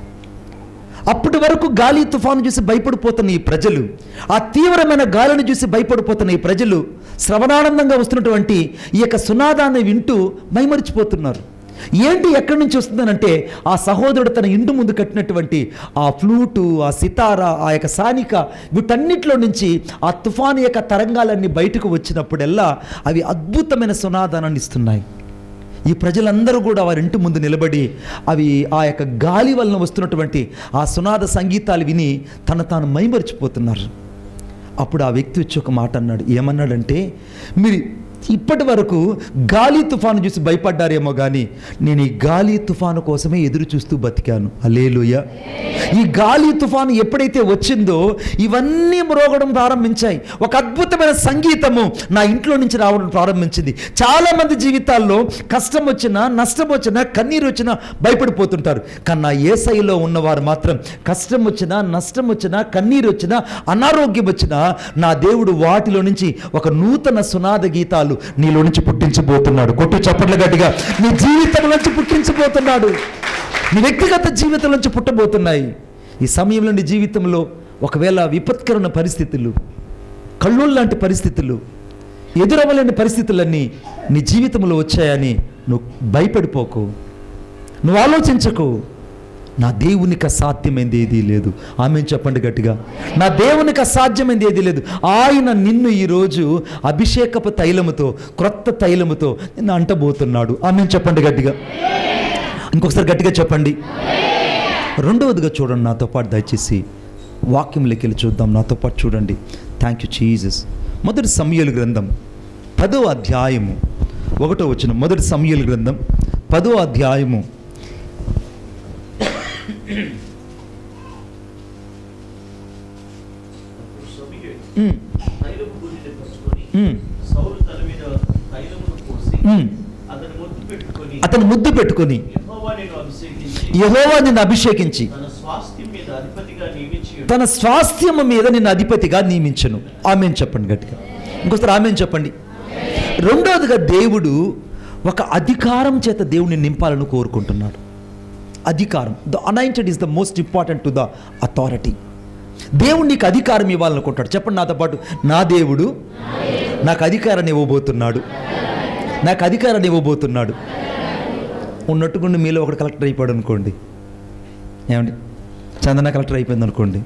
అప్పటి వరకు గాలి తుఫాను చూసి భయపడిపోతున్న ఈ ప్రజలు, ఆ తీవ్రమైన గాలిని చూసి భయపడిపోతున్న ఈ ప్రజలు శ్రవణానందంగా వస్తున్నటువంటి ఈ యొక్క సునాదాన్ని వింటూ మైమరిచిపోతున్నారు. ఏంటి ఎక్కడి నుంచి వస్తుందనంటే ఆ సహోదరుడు తన ఇంటి ముందు కట్టినటువంటి ఆ ఫ్లూటు, ఆ సితారా, ఆ యొక్క సానిక, వీటన్నిటిలో నుంచి ఆ తుఫాను యొక్క తరంగాలన్నీ బయటకు వచ్చినప్పుడల్లా అవి అద్భుతమైన సునాదానాన్ని ఇస్తున్నాయి. ఈ ప్రజలందరూ కూడా వారి ఇంటి ముందు నిలబడి అవి ఆ యొక్క గాలి వలన వస్తున్నటువంటి ఆ సునాద సంగీతాలు విని తాను మైమరిచిపోతున్నారు. అప్పుడు ఆ వ్యక్తి వచ్చి ఒక మాట అన్నాడు. ఏమన్నాడంటే, మీరు ఇప్పటి వరకు గాలి తుఫాను చూసి భయపడ్డారేమో కానీ నేను ఈ గాలి తుఫాను కోసమే ఎదురు చూస్తూ బతికాను, హల్లెలూయా. ఈ గాలి తుఫాను ఎప్పుడైతే వచ్చిందో ఇవన్నీ మ్రోగడం ప్రారంభించాయి. ఒక అద్భుతమైన సంగీతము నా ఇంట్లో నుంచి రావడం ప్రారంభించింది. చాలామంది జీవితాల్లో కష్టం వచ్చినా, నష్టం వచ్చినా, కన్నీరు వచ్చినా భయపడిపోతుంటారు. కానీ నా యేసయ్యలో ఉన్నవారు మాత్రం కష్టం వచ్చినా, నష్టం వచ్చినా, కన్నీరు వచ్చినా, అనారోగ్యం వచ్చినా నా దేవుడు వాటిలో నుంచి ఒక నూతన సునాద గీతాలు నీలో నుంచి పుట్టించబోతున్నాడు. కొట్టు చప్పట్లు గట్టిగా. నీ జీవితం నుంచి పుట్టించబోతున్నాడు. నీ వ్యక్తిగత జీవితం నుంచి పుట్టబోతున్నాయి. ఈ సమయంలో నీ జీవితంలో ఒకవేళ విపత్కరమైన పరిస్థితులు, కళ్ళోళ్ళ లాంటి పరిస్థితులు, ఎదురవ్వలేని పరిస్థితులన్నీ నీ జీవితంలో వచ్చాయని నువ్వు భయపడిపోకు, నువ్వు ఆలోచించకు. నా దేవునికి అసాధ్యమైంది ఏదీ లేదు. ఆమేన్ చెప్పండి గట్టిగా. నా దేవునికి అసాధ్యమైంది ఏదీ లేదు. ఆయన నిన్ను ఈరోజు అభిషేకపు తైలముతో, క్రొత్త తైలముతో నిన్ను అంటబోతున్నాడు. ఆమేన్ చెప్పండి గట్టిగా. ఇంకొకసారి గట్టిగా చెప్పండి. రెండవదిగా చూడండి నాతో పాటు, దయచేసి వాక్యంలోకి వెళ్ళి చూద్దాం. నాతో పాటు చూడండి. Thank you Jesus. మొదటి సమూయేలు గ్రంథం 10వ అధ్యాయము 1వ వచనం. మొదటి సమూయేలు గ్రంథం 10వ అధ్యాయము 'అతను ముద్దు పెట్టుకొని యెహోవా నిన్ను అభిషేకించి తన స్వాస్థ్యము మీద నిన్ను అధిపతిగా నియమించును. ఆమేన్ చెప్పండి గట్టిగా. ఇంకోసారి ఆమేన్ చెప్పండి. రెండవదిగా దేవుడు ఒక అధికారం చేత దేవుడిని నింపాలని కోరుకుంటున్నాడు. అధికారం. The anointed is the most important to the authority. దేవుడు నీకు అధికారం ఇవ్వాలనుకుంటాడు. చెప్పండి నాతో పాటు, నా దేవుడు నాకు అధికారాన్ని ఇవ్వబోతున్నాడు. ఉన్నట్టుకుండా మీలో ఒకటి కలెక్టర్ అయిపోయాడు అనుకోండి. ఏమండి, చందన కలెక్టర్ అయిపోయింది అనుకోండి.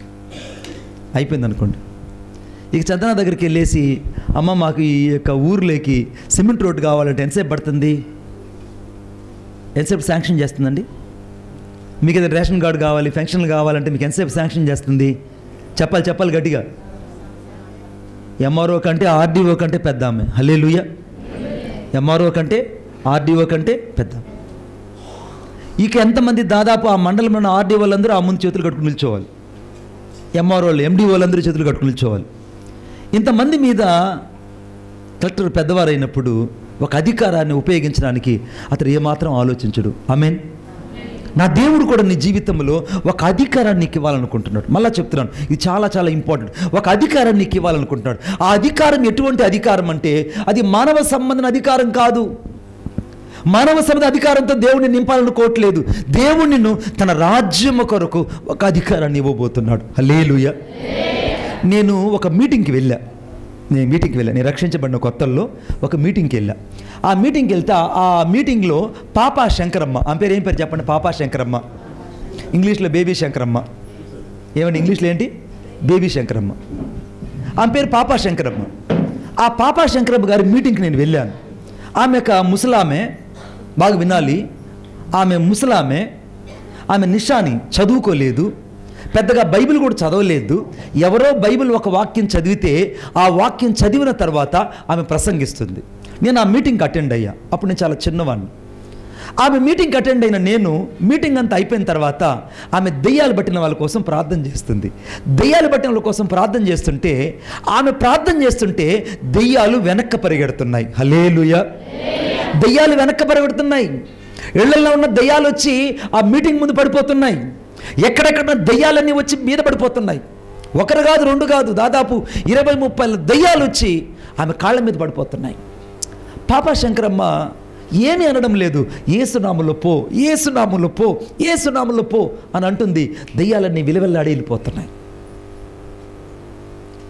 ఇక చందన దగ్గరికి వెళ్ళేసి, అమ్మ మాకు ఈ యొక్క ఊర్లోకి సిమెంట్ రోడ్డు కావాలంటే ఎంతసేపు పడుతుంది, ఎంతసేపు శాంక్షన్ చేస్తుందండి? మీకు ఏదైనా రేషన్ కార్డు కావాలి, పెన్షన్లు కావాలంటే మీకు ఎంతసేపు శాంక్షన్ చేస్తుంది? చెప్పాలి గట్టిగా. ఎంఆర్ఓ కంటే ఆర్డీఓ కంటే పెద్ద ఆమె. హల్లెలూయా. ఎంఆర్ఓ కంటే ఆర్డీఓ కంటే పెద్ద. ఇక ఎంతమంది, దాదాపు ఆ మండలంలో ఉన్న ఆర్డీ వాళ్ళందరూ ఆ ముందు చేతులు కట్టుకుని నిల్చోవాలి. ఎంఆర్ఓ వాళ్ళు, ఎండి వాళ్ళందరూ చేతులు కట్టుకుని నిల్చోవాలి. ఇంతమంది మీద కలెక్టర్ పెద్దవారైనప్పుడు ఒక అధికారాన్ని ఉపయోగించడానికి అతను ఏమాత్రం ఆలోచించడు. ఆమేన్. నా దేవుడు కూడా నీ జీవితంలో ఒక అధికారాన్ని నీకు ఇవ్వాలనుకుంటున్నాడు. మళ్ళీ చెప్తున్నాను, ఇది చాలా చాలా ఇంపార్టెంట్. ఒక అధికారాన్ని నీకు ఇవ్వాలనుకుంటున్నాడు. ఆ అధికారం ఎటువంటి అధికారం అంటే అది మానవ సంబంధమైన అధికారం కాదు. మానవ సంబంధ అధికారంతో దేవుడిని నింపాలనుకోవట్లేదు. దేవుడు నిన్ను తన రాజ్యము కొరకు ఒక అధికారాన్ని ఇవ్వబోతున్నాడు. హల్లెలూయా. నేను ఒక మీటింగ్కి వెళ్ళా. నేను రక్షించబడిన కొత్తల్లో ఒక మీటింగ్కి వెళ్ళా. ఆ మీటింగ్కి వెళ్తే ఆ మీటింగ్లో పాపా శంకరమ్మ, ఆమె పేరు ఏం పేరు చెప్పండి? పాపా శంకరమ్మ. ఇంగ్లీష్లో బేబీ శంకరమ్మ. ఏమండి ఇంగ్లీష్లో ఏంటి? బేబీ శంకరమ్మ. ఆమె పేరు పాపా శంకరమ్మ. ఆ పాపా శంకరమ్మ గారి మీటింగ్కి నేను వెళ్ళాను. ఆమె ఒక ముసలామె, బాగా వినాలి, ఆమె ముసలామె, ఆమె నిషాని, చదువుకోలేదు, పెద్దగా బైబిల్ కూడా చదవలేదు. ఎవరో బైబిల్ ఒక వాక్యం చదివితే ఆ వాక్యం చదివిన తర్వాత ఆమె ప్రసంగిస్తుంది. నేను ఆ మీటింగ్కి అటెండ్ అయ్యా. అప్పుడు నేను చాలా చిన్నవాడిని. ఆమె మీటింగ్కి అటెండ్ అయిన నేను, మీటింగ్ అంతా అయిపోయిన తర్వాత ఆమె దెయ్యాలు పట్టిన వాళ్ళ కోసం ప్రార్థన చేస్తుంది. దెయ్యాలు పట్టిన వాళ్ళ కోసం ప్రార్థన చేస్తుంటే, ఆమె ప్రార్థన చేస్తుంటే దెయ్యాలు వెనక్కి పరిగెడుతున్నాయి. హల్లెలూయా. దెయ్యాలు వెనక్కి పరిగెడుతున్నాయి. ఇళ్లలో ఉన్న దెయ్యాలు వచ్చి ఆ మీటింగ్ ముందు పడిపోతున్నాయి. ఎక్కడెక్కడ దెయ్యాలన్నీ వచ్చి మీద పడిపోతున్నాయి. ఒకరు కాదు, రెండు కాదు, దాదాపు 20-30 దెయ్యాలు వచ్చి ఆమె కాళ్ళ మీద పడిపోతున్నాయి. పాపా శంకరమ్మ ఏమీ అనడం లేదు. ఏసునామములో పో, ఏసునామములో పో, ఏసునామములో పో అని అంటుంది. దెయ్యాలన్నీ విలవెల్లాడి వెళ్ళిపోతున్నాయి.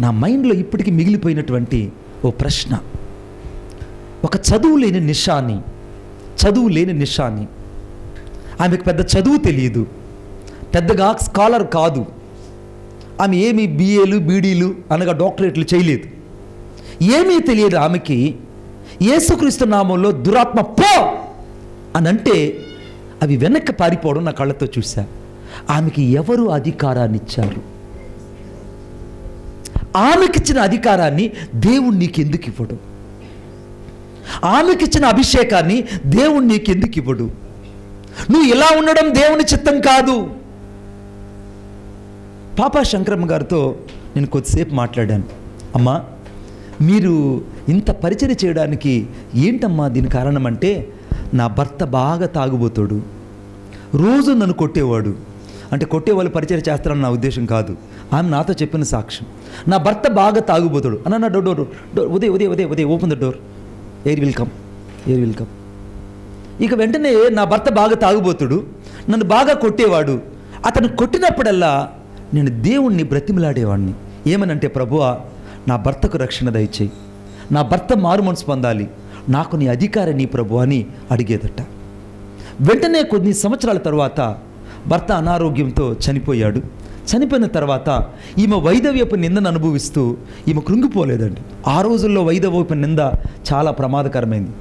నా మైండ్లో ఇప్పటికీ మిగిలిపోయినటువంటి ఓ ప్రశ్న, ఒక చదువు లేని నిషాని, ఆమెకు పెద్ద చదువు తెలియదు, పెద్దగా స్కాలర్ కాదు, ఆమె ఏమీ బిఏలు బీడీలు అనగా డాక్టరేట్లు చేయలేదు, ఏమీ తెలియదు ఆమెకి. యేసుక్రీస్తు నామంలో దురాత్మ పో అని అంటే అవి వెనక్కి పారిపోవడం నా కళ్ళతో చూశా. ఆమెకి ఎవరు అధికారాన్ని ఇచ్చారు? ఆమెకిచ్చిన అధికారాన్ని దేవుడు నీకెందుకు ఇవ్వడు? ఆమెకిచ్చిన అభిషేకాన్ని దేవుడు నీకెందుకు ఇవ్వడు? నువ్వు ఇలా ఉండడం దేవుని చిత్తం కాదు. పాపా శంకరమ్మ గారితో నేను కొద్దిసేపు మాట్లాడాను. అమ్మా, మీరు ఇంత పరిచర్య చేయడానికి ఏంటమ్మా దీని కారణం అంటే, నా భర్త బాగా తాగుబోతాడు, రోజు నన్ను కొట్టేవాడు. అంటే కొట్టేవాళ్ళు పరిచర్య చేస్తారని నా ఉద్దేశం కాదు, ఆమె నాతో చెప్పిన సాక్ష్యం. నా భర్త బాగా తాగుబోతాడు అన్న, నా door Uday open the door, air will come. ఇక వెంటనే నా భర్త బాగా తాగుబోతాడు, నన్ను బాగా కొట్టేవాడు. అతను కొట్టినప్పుడల్లా నేను దేవుణ్ణి బ్రతిమలాడేవాడిని. ఏమనంటే, ప్రభువా నా భర్తకు రక్షణ దయచేయి, నా భర్త మారు మనసు పొందాలి, నాకు నీ అధికారం నీ ప్రభు అని అడిగేదట. వెంటనే కొన్ని సంవత్సరాల తర్వాత భర్త అనారోగ్యంతో చనిపోయాడు. చనిపోయిన తర్వాత ఈమె వైధవ్యపు నిందను అనుభవిస్తూ ఈమె కృంగిపోలేదండి. ఆ రోజుల్లో వైధవ్యపు నింద చాలా ప్రమాదకరమైంది.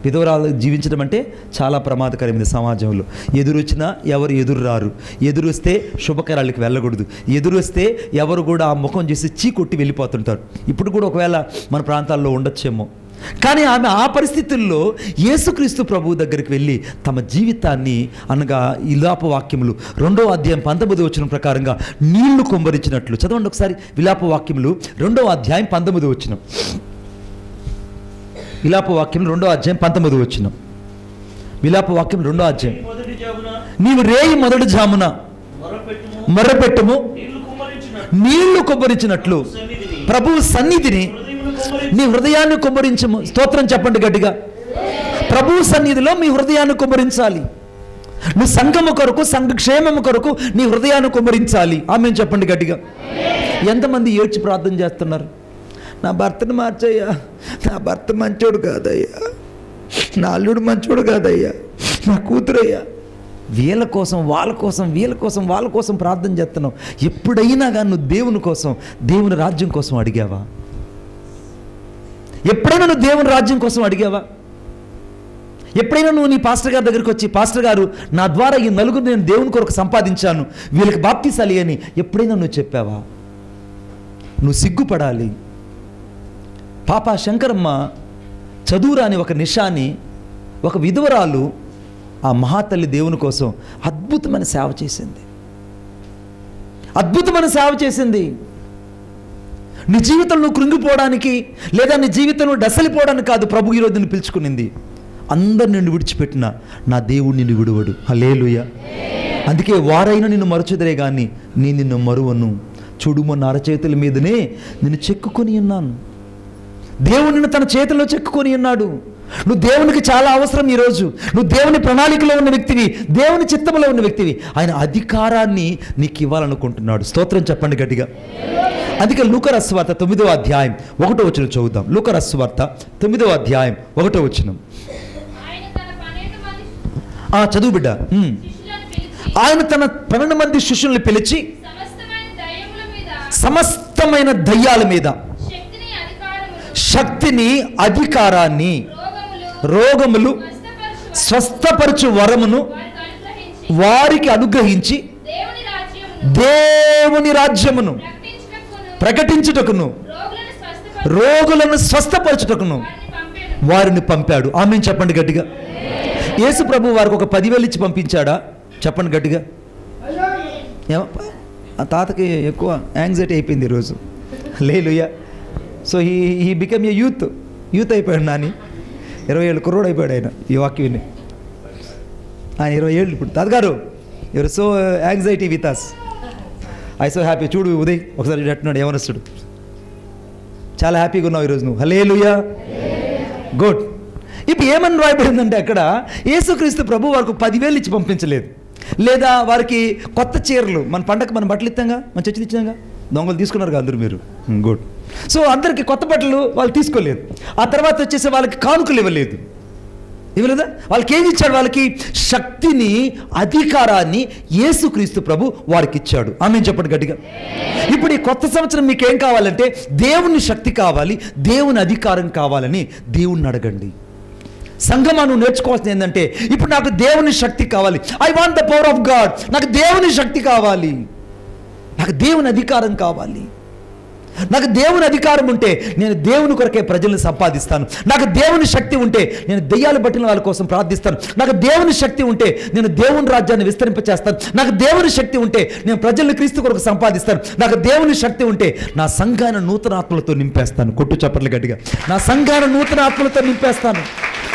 విధవరాలు జీవించడం అంటే చాలా ప్రమాదకరమైంది. సమాజంలో ఎదురొచ్చినా ఎవరు ఎదురు రారు, ఎదురొస్తే శుభకరాలకి వెళ్ళకూడదు, ఎదురొస్తే ఎవరు కూడా ఆ ముఖం చేసి చీకొట్టి వెళ్ళిపోతుంటారు. ఇప్పుడు కూడా ఒకవేళ మన ప్రాంతాల్లో ఉండొచ్చేమో. కానీ ఆమె ఆ పరిస్థితుల్లో యేసుక్రీస్తు ప్రభువు దగ్గరికి వెళ్ళి తమ జీవితాన్ని, అనగా విలాప వాక్యములు 2వ అధ్యాయం 19వ వచనం ప్రకారంగా నీళ్లు కుమ్మరించినట్లు. చదవండి ఒకసారి విలాప వాక్యములు 2వ అధ్యాయం 19వ వచనం. విలాప వాక్యం 2వ అధ్యాయం 19వ వచనం. విలాప వాక్యం 2వ అధ్యాయం. నీవు రేయి మొదటి జామున మొర్రపెట్టుము, నీళ్లు కుమ్మరించినట్లు ప్రభువు సన్నిధిని నీ హృదయాన్ని కుమ్మరించము. స్తోత్రం చెప్పండి గట్టిగా. ప్రభువు సన్నిధిలో మీ హృదయాన్ని కుమ్మరించాలి. నువ్వు సంఘము కొరకు, సంఘ క్షేమము కొరకు నీ హృదయాన్ని కుమ్మరించాలి. ఆమేన్ చెప్పండి గట్టిగా. ఎంతమంది ఏడ్చి ప్రార్థన చేస్తున్నారు? నా భర్తను మార్చయ్యా, నా భర్త మంచోడు కాదయ్యా, నా అల్లుడు మంచోడు కాదయ్యా, నా కూతురయ్యా. వీళ్ళ కోసం వాళ్ళ కోసం ప్రార్థన చేస్తున్నావు. ఎప్పుడైనా కానీ నువ్వు దేవుని కోసం, దేవుని రాజ్యం కోసం అడిగావా? ఎప్పుడైనా నువ్వు దేవుని రాజ్యం కోసం అడిగావా? ఎప్పుడైనా నువ్వు నీ పాస్టర్ గారి దగ్గరికి వచ్చి, పాస్టర్ గారు నా ద్వారా ఈ నలుగురు నేను దేవుని కొరకు సంపాదించాను, వీళ్ళకి బాప్తిసాలి అని ఎప్పుడైనా నువ్వు చెప్పావా? నువ్వు సిగ్గుపడాలి. పాపా శంకరమ్మ చదువురాని ఒక నిషాని, ఒక విధవరాలు, ఆ మహాతల్లి దేవుని కోసం అద్భుతమైన సేవ చేసింది. నీ జీవితంలో నువ్వు కృంగిపోవడానికి, లేదా నీ జీవితంలో డసలిపోవడానికి కాదు ప్రభు ఈరోజు నిన్ను పిలుచుకునింది. అందరు నిన్ను విడిచిపెట్టిన నా దేవుడు నిన్ను విడువడు. హల్లెలూయా. అందుకే వారైనా నిన్ను మరచుదరే కానీ నేను నిన్ను మరువను. చూడుమో నా అరచేతుల మీదనే నిన్ను చెక్కుకొని ఉన్నాను. దేవుడు నిన్ను తన చేతుల్లో చెక్కుకొని ఉన్నాడు. నువ్వు దేవునికి చాలా అవసరం. ఈరోజు నువ్వు దేవుని ప్రణాళికలో ఉన్న వ్యక్తివి, దేవుని చిత్తంలో ఉన్న వ్యక్తివి. ఆయన అధికారాన్ని నీకు ఇవ్వాలనుకుంటున్నాడు. స్తోత్రం చెప్పండి గట్టిగా. అందుకే లూకా సువార్త 9వ అధ్యాయం 1వ వచనం చదువుదాం. లూకా సువార్త 9వ అధ్యాయం 1వ వచనం. చదువు బిడ్డ. ఆయన తన 12 మంది శిష్యుల్ని పిలిచి సమస్తమైన దయ్యాల మీద శక్తిని, అధికారాన్ని, రోగములు స్వస్థపరచు వరమును వారికి అనుగ్రహించి దేవుని రాజ్యమును ప్రకటించుటకును రోగులను స్వస్థపరచుటకును వారిని పంపాడు. ఆమేన్ చెప్పండి గట్టిగా. యేసు ప్రభు వారికి ఒక 10,000 ఇచ్చి పంపించాడా? చెప్పండి గట్టిగా. ఆ తాతకి ఎక్కువ యాంగ్జైటీ అయిపోయింది ఈరోజు. Hallelujah. So he become a youth అయిపోయాడు. నాని 20 ఏళ్ళు కుర్రోడు అయిపోయాడు ఆయన ఈ వాక్యం విని. ఆయన 20 ఏళ్ళు ఇప్పుడు. తాతగారు your so anxiety with us. I so happy. చూడు ఉదయ్ ఒకసారి అంటున్నాడు యవనస్తుడు, చాలా హ్యాపీగా ఉన్నావు ఈరోజు నువ్వు. హల్లెలూయా. గుడ్. ఇప్పుడు ఏమని రాయబడిందంటే అక్కడ యేసుక్రీస్తు ప్రభు వారికి 10,000 ఇచ్చి పంపించలేదు, లేదా వారికి కొత్త చీరలు, మన పండగ మన బట్టలు ఇస్తాంగా, మన చర్చలు ఇచ్చాంగా, దొంగలు తీసుకున్నారు అందరూ మీరు. గుడ్. సో అందరికి కొత్త బట్టలు వాళ్ళు తీసుకోలేదు. ఆ తర్వాత వచ్చేసి వాళ్ళకి కానుకలు ఇవ్వలేదా? వాళ్ళకి ఏమి ఇచ్చాడు? వాళ్ళకి శక్తిని, అధికారాన్ని యేసుక్రీస్తు ప్రభు వారికి ఇచ్చాడు. ఆమేన్ చెప్పండి గట్టిగా. ఇప్పుడు ఈ కొత్త సంవత్సరం మీకు ఏం కావాలంటే దేవుని శక్తి కావాలి, దేవుని అధికారం కావాలని దేవుణ్ణి అడగండి. సంఘమా నువ్వు నేర్చుకోవాల్సింది ఏంటంటే, ఇప్పుడు నాకు దేవుని శక్తి కావాలి. I want the power of God. నాకు దేవుని శక్తి కావాలి, నాకు దేవుని అధికారం కావాలి. నాకు దేవుని అధికారం ఉంటే నేను దేవుని కొరకే ప్రజలను సంపాదిస్తాను. నాకు దేవుని శక్తి ఉంటే నేను దెయ్యాలు పట్టిన వాళ్ళ కోసం ప్రార్థిస్తాను. నాకు దేవుని శక్తి ఉంటే నేను దేవుని రాజ్యాన్ని విస్తరింపచేస్తాను. నాకు దేవుని శక్తి ఉంటే నేను ప్రజలను క్రీస్తు కొరకు సంపాదిస్తాను. నాకు దేవుని శక్తి ఉంటే నా సంఘాన్ని నూతన ఆత్మలతో నింపేస్తాను. కొట్టు చప్పట్లు గట్టిగా. నా సంఘాన్ని నూతన ఆత్మలతో నింపేస్తాను.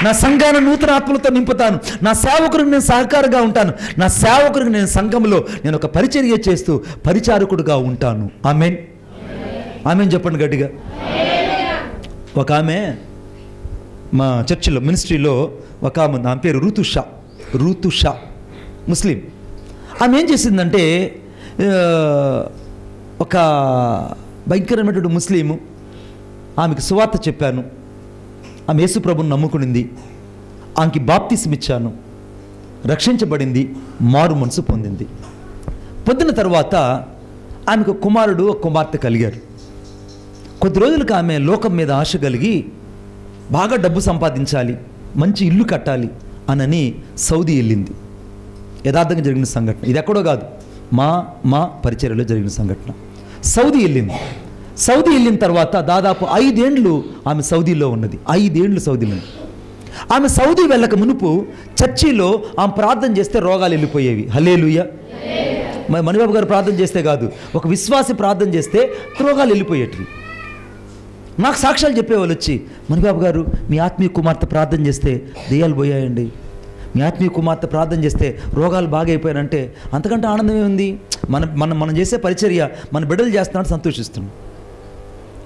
నా సంఘాన్ని నూతన ఆత్మలతో నింపుతాను. నా సేవకుడికి నేను సహకారంగా ఉంటాను. నా సేవకుడికి నేను సంఘంలో నేను ఒక పరిచర్య చేస్తూ పరిచారకుడుగా ఉంటాను. ఆమేన్. ఆమేన్ చెప్పండి గట్టిగా. ఒక ఆమె మా చర్చిలో మినిస్ట్రీలో ఒక ఆమె, ఆమె పేరు రూతు షా ముస్లిం. ఆమె ఏం చేసిందంటే, ఒక భయంకరమైనటువంటి ముస్లిము, ఆమెకు సువార్త చెప్పాను. ఆమె యేసు ప్రభువుని నమ్ముకునింది. ఆమెకి బాప్తిస్మ ఇచ్చాను, రక్షించబడింది, మారు మనసు పొందింది. పొందిన తర్వాత ఆమెకు కుమారుడు, ఒక కుమార్తె కలిగారు. కొద్ది రోజులకు ఆమె లోకం మీద ఆశ కలిగి బాగా డబ్బు సంపాదించాలి, మంచి ఇల్లు కట్టాలి అనని సౌదీ వెళ్ళింది. యథార్థంగా జరిగిన సంఘటన ఇది, ఎక్కడో కాదు, మా పరిచర్యలో జరిగిన సంఘటన. సౌదీ వెళ్ళింది. సౌదీ వెళ్ళిన తర్వాత దాదాపు 5 ఏళ్ళు ఆమె సౌదీలో ఉన్నది. 5 ఏళ్ళు సౌదీలో. ఆమె సౌదీ వెళ్ళక మునుపు చర్చిలో ఆమె ప్రార్థన చేస్తే రోగాలు వెళ్ళిపోయేవి. హల్లెలూయా. మణిబాబు గారు ప్రార్థన చేస్తే కాదు, ఒక విశ్వాసి ప్రార్థన చేస్తే రోగాలు వెళ్ళిపోయేటివి. నాకు సాక్ష్యాలు చెప్పేవాళ్ళు వచ్చి, మణిబాబు గారు మీ ఆత్మీయ కుమార్తె ప్రార్థన చేస్తే దెయ్యాలు పోయాయండి, మీ ఆత్మీయ కుమార్తె ప్రార్థన చేస్తే రోగాలు బాగా అయిపోయారంటే అంతకంటే ఆనందమే ఉంది. మనం చేసే పరిచర్య మన బిడ్డలు చేస్తున్నాడు, సంతోషిస్తున్నాం.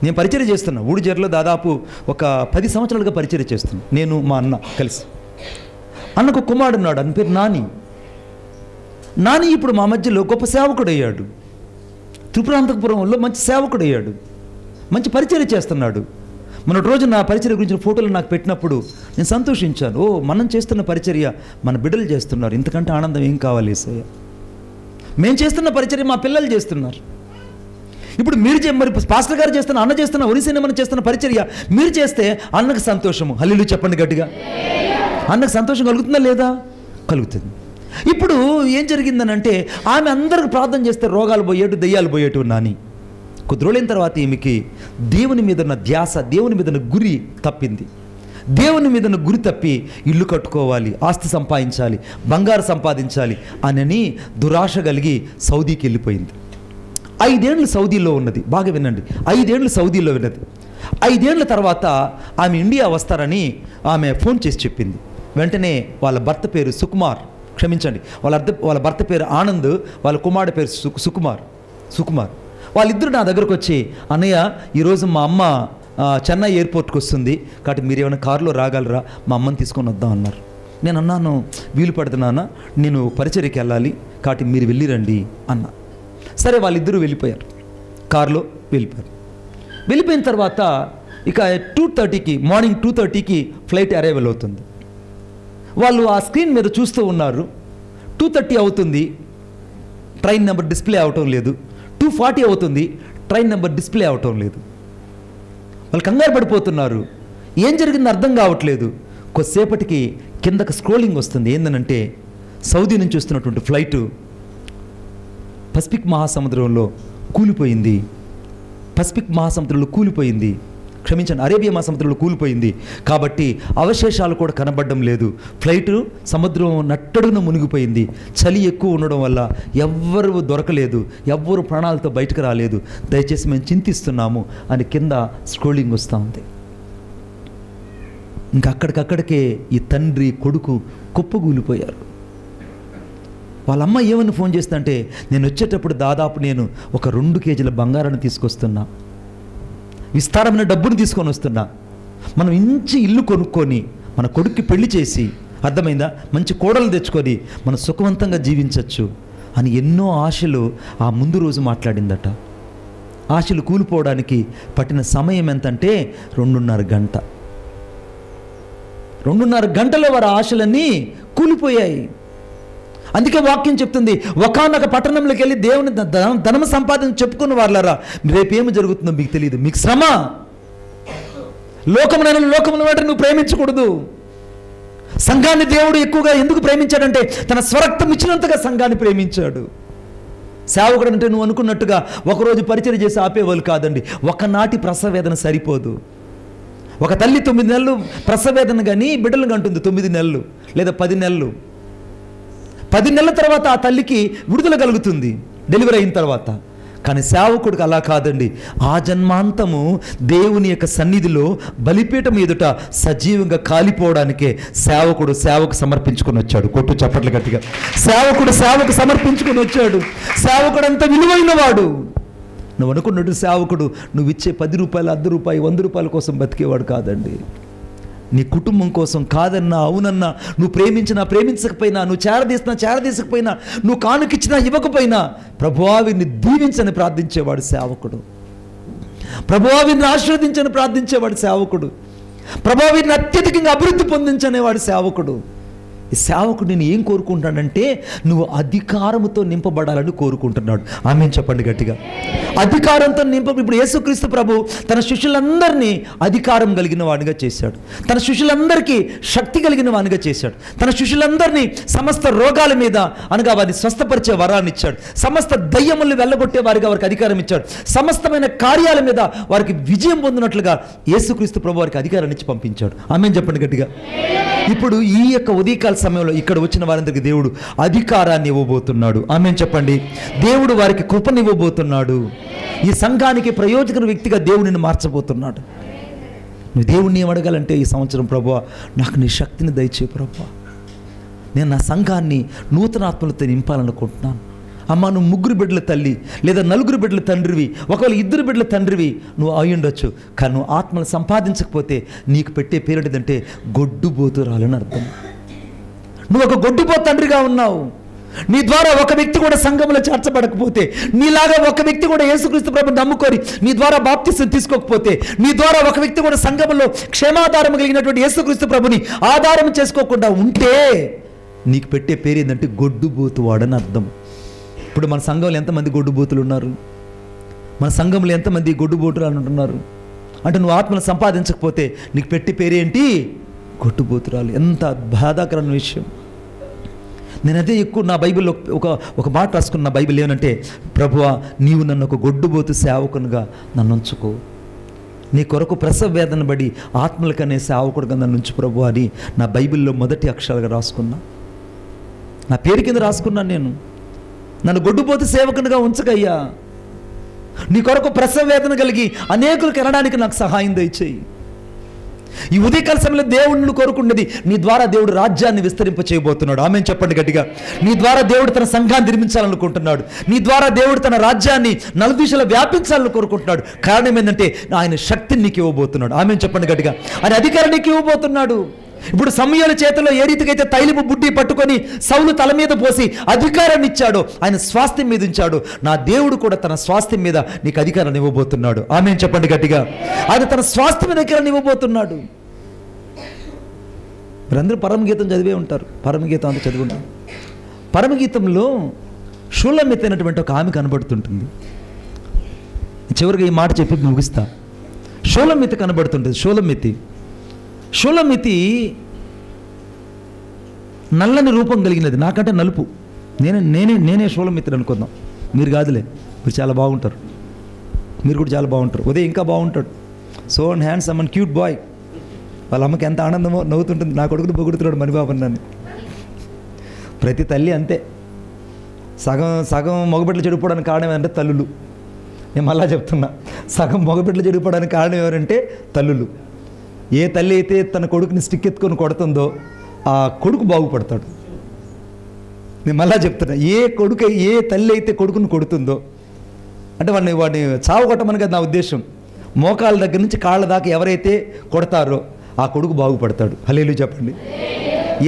నేను పరిచర్య చేస్తున్నా ఊడిజర్లో దాదాపు ఒక 10 సంవత్సరాలుగా పరిచర్య చేస్తున్నాను. నేను మా అన్న కలిసి. అన్నకు కుమారుడు ఉన్నాడు, అన్న పేరు నాని. ఇప్పుడు మా మధ్యలో గొప్ప సేవకుడు అయ్యాడు. త్రిపురాంతపురంలో మంచి సేవకుడు అయ్యాడు, మంచి పరిచర్య చేస్తున్నాడు. మొన్నటి రోజు నా పరిచర్య గురించిన ఫోటోలు నాకు పెట్టినప్పుడు నేను సంతోషించాను. ఓ, మనం చేస్తున్న పరిచర్య మన బిడ్డలు చేస్తున్నారు, ఇంతకంటే ఆనందం ఏం కావాలి యేసయ్య. మేము చేస్తున్న పరిచర్య మా పిల్లలు చేస్తున్నారు. ఇప్పుడు మీరు మరి పాస్టర్ గారు చేస్తున్న, అన్న చేస్తున్న, ఒరిసేనమని చేస్తున్న పరిచర్య మీరు చేస్తే అన్నకు సంతోషము. హల్లెలూయా చెప్పండి గట్టిగా. అన్నకు సంతోషం కలుగుతుందా లేదా? కలుగుతుంది. ఇప్పుడు ఏం జరిగిందనంటే, ఆమె అందరికి ప్రార్థన చేస్తే రోగాలు పోయేటు, దెయ్యాలు పోయేటు నాని. కొద్ది రోజులైన తర్వాత ఈమెకి దేవుని మీద ఉన్న ధ్యాస, దేవుని మీద ఉన్న గురి తప్పింది. దేవుని మీద ఉన్న గురి తప్పి ఇల్లు కట్టుకోవాలి, ఆస్తి సంపాదించాలి, బంగారు సంపాదించాలి అని దురాశ కలిగి సౌదీకి వెళ్ళిపోయింది. 5 ఏళ్ళు సౌదీలో ఉన్నది. బాగా వినండి, 5 ఏళ్ళు సౌదీలో ఉన్నది. 5 ఏళ్ళ తర్వాత ఆమె ఇండియా వస్తారని ఆమె ఫోన్ చేసి చెప్పింది. వెంటనే వాళ్ళ భర్త పేరు సుకుమార్, క్షమించండి, వాళ్ళ భర్త పేరు ఆనంద్, వాళ్ళ కుమారుడు పేరు సుకుమార్. వాళ్ళిద్దరు నా దగ్గరకు వచ్చి, అన్నయ్య ఈరోజు మా అమ్మ చెన్నై ఎయిర్పోర్ట్కి వస్తుంది, కాబట్టి మీరు ఏమైనా కారులో రాగలరా, మా అమ్మని తీసుకొని వద్దాం అన్నారు. నేను అన్నాను, వీలు పడుతున్నానా, నేను పరిచర్యకి వెళ్ళాలి, కాబట్టి మీరు వెళ్ళిరండి అన్నా. సరే, వాళ్ళిద్దరూ వెళ్ళిపోయారు, కారులో వెళ్ళిపోయారు. వెళ్ళిపోయిన తర్వాత ఇక 2:30కి, మార్నింగ్ 2:30కి ఫ్లైట్ అరైవల్ అవుతుంది. వాళ్ళు ఆ స్క్రీన్ మీద చూస్తూ ఉన్నారు. 2:30 అవుతుంది, ట్రైన్ నెంబర్ డిస్ప్లే అవటం లేదు. 2:40 అవుతుంది, ట్రైన్ నెంబర్ డిస్ప్లే అవటం లేదు. వాళ్ళు కంగారు పడిపోతున్నారు. ఏం జరిగిందో అర్థం కావట్లేదు. కొద్దిసేపటికి కిందకు స్క్రోలింగ్ వస్తుంది. ఏందనంటే సౌదీ నుంచి వస్తున్నటువంటి ఫ్లైటు పసిఫిక్ మహాసముద్రంలో కూలిపోయింది. అరేబియా మహాసముద్రంలో కూలిపోయింది. కాబట్టి అవశేషాలు కూడా కనబడడం లేదు. ఫ్లైటు సముద్రం నట్టడుగున మునిగిపోయింది. చలి ఎక్కువ ఉండడం వల్ల ఎవ్వరు దొరకలేదు, ఎవ్వరు ప్రాణాలతో బయటకు రాలేదు. దయచేసి మేము చింతిస్తున్నాము అని కింద స్క్రోలింగ్ వస్తూ ఉంది. ఇంకా అక్కడికక్కడికే ఈ తండ్రి కొడుకు కుప్పగూలిపోయారు. వాళ్ళ అమ్మ ఏమని ఫోన్ చేస్తుంటే, నేను వచ్చేటప్పుడు దాదాపు నేను ఒక 2 కేజీల బంగారాన్ని తీసుకొస్తున్నా, విస్తారమైన డబ్బును తీసుకొని వస్తున్నా, మనం ఇంచి ఇల్లు కొనుక్కొని మన కొడుక్కి పెళ్లి చేసి, అర్థమైందా, మంచి కోడలు తెచ్చుకొని మనం సుఖవంతంగా జీవించవచ్చు అని ఎన్నో ఆశలు ఆ ముందు రోజు మాట్లాడిందట. ఆశలు కూలిపోవడానికి పట్టిన సమయం ఎంతంటే 2.5 గంట. 2.5 గంటలో వారి ఆశలన్నీ కూలిపోయాయి. అందుకే వాక్యం చెప్తుంది, ఒకానొక పట్టణంలోకి వెళ్ళి దేవుని ధనము సంపాదన చెప్పుకున్న వాళ్ళరా, రేపేమి జరుగుతుందో మీకు తెలియదు. మీకు శ్రమ. లోకముల వాటిని నువ్వు ప్రేమించకూడదు. సంఘాన్ని దేవుడు ఎక్కువగా ఎందుకు ప్రేమించాడంటే తన స్వరక్తం ఇచ్చినంతగా సంఘాన్ని ప్రేమించాడు. సేవకుడు అంటే నువ్వు అనుకున్నట్టుగా ఒకరోజు పరిచయం చేసి ఆపేవాళ్ళు కాదండి. ఒకనాటి ప్రసవేదన సరిపోదు. ఒక తల్లి 9 నెలలు ప్రసవేదన కానీ బిడ్డలు కంటుంది 9 నెలలు లేదా 10 నెలలు. 10 నెలల తర్వాత ఆ తల్లికి విడుదల కలుగుతుంది డెలివరీ అయిన తర్వాత. కానీ సేవకుడికి అలా కాదండి. ఆ జన్మాంతము దేవుని యొక్క సన్నిధిలో బలిపీఠం ఎదుట సజీవంగా కాలిపోవడానికే సేవకు సమర్పించుకొని వచ్చాడు. కొట్టు చప్పట్లు గట్టిగా. సేవకు సమర్పించుకొని వచ్చాడు. సేవకుడు అంత విలువైన వాడు. నువ్వు అనుకున్నట్టు సేవకుడు నువ్వు ఇచ్చే 10 రూపాయలు, 100 రూపాయలు, 100 రూపాయల కోసం బతికేవాడు కాదండి. నీ కుటుంబం కోసం కాదన్నా అవునన్నా, నువ్వు ప్రేమించకపోయినా, నువ్వు చేరదీసకపోయినా, నువ్వు కానుకిచ్చినా ఇవ్వకపోయినా, ప్రభువా వీరిని దీవించని ప్రార్థించేవాడు సేవకుడు. ప్రభువా వీరిని ఆశీర్వదించని ప్రార్థించేవాడు సేవకుడు. ప్రభువా వీరిని అత్యధికంగా అభివృద్ధి పొందించనేవాడు సేవకుడు. ఈ సేవకుడు నేను ఏం కోరుకుంటాడంటే నువ్వు అధికారముతో నింపబడాలని కోరుకుంటున్నాడు. ఆమేన్ చెప్పండి గట్టిగా. అధికారంతో ఇప్పుడు యేసుక్రీస్తు ప్రభు తన శిష్యులందరినీ అధికారం కలిగిన వాడిగా చేశాడు. తన శిష్యులందరికీ శక్తి కలిగిన వాడిగా చేశాడు. తన శిష్యులందరినీ సమస్త రోగాల మీద అనగా వారిని స్వస్థపరిచే వరాన్ని ఇచ్చాడు. సమస్త దయ్యములను వెళ్ళగొట్టే వారిగా వారికి అధికారం ఇచ్చాడు. సమస్తమైన కార్యాల మీద వారికి విజయం పొందినట్లుగా యేసుక్రీస్తు ప్రభు వారికి అధికారాన్ని ఇచ్చి పంపించాడు. ఆమేన్ చెప్పండి గట్టిగా. ఇప్పుడు ఈ యొక్క ఉదయకాల సమయంలో ఇక్కడ వచ్చిన వారందరికీ దేవుడు అధికారాన్ని ఇవ్వబోతున్నాడు. ఆమేన్ చెప్పండి. దేవుడు వారికి కృపను ఇవ్వబోతున్నాడు. ఈ సంఘానికి ప్రయోజన వ్యక్తిగా దేవుడిని మార్చబోతున్నాడు. నువ్వు దేవుడిని ఏమడగాలంటే ఈ సంవత్సరం, ప్రభువా నాకు నీ శక్తిని దయచే ప్రభువా, నేను నా సంఘాన్ని నూతన ఆత్మలతో నింపాలనుకుంటున్నాను. అమ్మ నువ్వు 3 బిడ్డల తల్లి లేదా 4 బిడ్డల తండ్రివి, ఒకవేళ 2 బిడ్డల తండ్రివి నువ్వు అయి ఉండొచ్చు. కానీ నువ్వు ఆత్మను సంపాదించకపోతే నీకు పెట్టే పేరు ఏంటంటే గొడ్డుబోతురాలని అర్థం. నువ్వు ఒక గొడ్డుబోతు తండ్రిగా ఉన్నావు. నీ ద్వారా ఒక వ్యక్తి కూడా సంఘంలో చేర్చబడకపోతే, నీలాగా ఒక వ్యక్తి కూడా యేసుక్రీస్తు ప్రభువుని నమ్ముకొని నీ ద్వారా బాప్తిసం తీసుకోకపోతే, నీ ద్వారా ఒక వ్యక్తి కూడా సంఘంలో క్షేమాధారం కలిగినటువంటి యేసుక్రీస్తు ప్రభుని ఆధారం చేసుకోకుండా ఉంటే నీకు పెట్టే పేరు ఏంటంటే గొడ్డుబోతువాడని అర్థం. ఇప్పుడు మన సంఘంలో ఎంతమంది గొడ్డుబోతులు ఉన్నారు? మన సంఘంలో ఎంతమంది గొడ్డుబోతులు అని ఉంటున్నారు? అంటే నువ్వు ఆత్మను సంపాదించకపోతే నీకు పెట్టి పేరేంటి? గొడ్డుబోతురాలు. ఎంత బాధాకరమైన విషయం. నేను అదే ఎక్కువ నా బైబిల్లో ఒక మాట రాసుకున్న. నా బైబిల్ ఏమనంటే, ప్రభువా నీవు నన్ను ఒక గొడ్డుబోతు సేవకునిగా నన్ను ఉంచుకో, నీ కొరకు ప్రసవ వేదన పడి ఆత్మలకనే సేవకుడుగా నన్ను ఉంచు ప్రభు అని నా బైబిల్లో మొదటి అక్షరాలుగా రాసుకున్నా. నా పేరు కింద రాసుకున్నాను. నేను నన్ను గొడ్డుబోతు సేవకునిగా ఉంచకయ్యా, నీ కొరకు ప్రసవ వేదన కలిగి అనేకులకు వెళ్ళడానికి నాకు సహాయం దయచేయి. ఈ ఉదయకాల సమయంలో దేవుడిని కోరుకున్నది, నీ ద్వారా దేవుడు రాజ్యాన్ని విస్తరింప చేయబోతున్నాడు. ఆమేన్ చెప్పండి గట్టిగా. నీ ద్వారా దేవుడు తన సంఘాన్ని నిర్మించాలనుకుంటున్నాడు. నీ ద్వారా దేవుడు తన రాజ్యాన్ని నలుదిశలో వ్యాపించాలని కోరుకుంటున్నాడు. కారణం ఏంటంటే ఆయన శక్తిని నీకు ఇవ్వబోతున్నాడు. ఆమేన్ చెప్పండి గట్టిగా. ఆయన అధికారం నీకు ఇవ్వబోతున్నాడు. ఇప్పుడు సమూయేలు చేతిలో ఏ రీతికైతే తైలపు బుడ్డి పట్టుకొని సౌలు తల మీద పోసి అధికారాన్ని ఇచ్చాడో, ఆయన స్వాస్థ్యం మీద ఉంచాడు, నా దేవుడు కూడా తన స్వాస్థ్యం మీద నీకు అధికారాన్ని ఇవ్వబోతున్నాడు. ఆమేన్ చెప్పండి గట్టిగా. ఆయన తన స్వాస్థ్యం మీద అధికారాన్ని ఇవ్వబోతున్నాడు. మీరందరూ పరమగీతం చదివే ఉంటారు. పరమగీతం అంతా చదివి ఉంటారు. పరమగీతంలో షూలమిత్ అయినటువంటి ఒక ఆమె కనబడుతుంటుంది. చివరిగా ఈ మాట చెప్పి ముగిస్తా. షూలమ్మితి కనబడుతుంటుంది. షూలమ్మితి నల్లని రూపం కలిగినది, నాకంటే నలుపు. నేనే షూలమ్మితిని అనుకుందాం, మీరు కాదులే. మీరు చాలా బాగుంటారు, మీరు కూడా చాలా బాగుంటారు. ఉదయం ఇంకా బాగుంటాడు. So and handsome and cute boy. వాళ్ళ అమ్మకి ఎంత ఆనందమో, నవ్వుతుంటుంది. నా కొడుకుని పొగుడుతున్నాడు మణిబాబు నన్ను. ప్రతి తల్లి అంతే. సగం మగబిడ్డలు చెడిపోవడానికి కారణం ఏంటంటే తల్లులు. నేను మళ్ళా చెప్తున్నా, సగం మగబిడ్డలు చెడిపోవడానికి కారణం ఎవరంటే తల్లులు. ఏ తల్లి అయితే తన కొడుకుని స్టిక్ ఎత్తుకొని కొడుతుందో ఆ కొడుకు బాగుపడతాడు. నేను మళ్ళా చెప్తున్నా, ఏ తల్లి అయితే కొడుకుని కొడుతుందో, అంటే వాడిని చావు కొట్టమని కదా నా ఉద్దేశం. మోకాళ్ళ దగ్గర నుంచి కాళ్ళ దాకా ఎవరైతే కొడతారో ఆ కొడుకు బాగుపడతాడు. హల్లెలూయా చెప్పండి.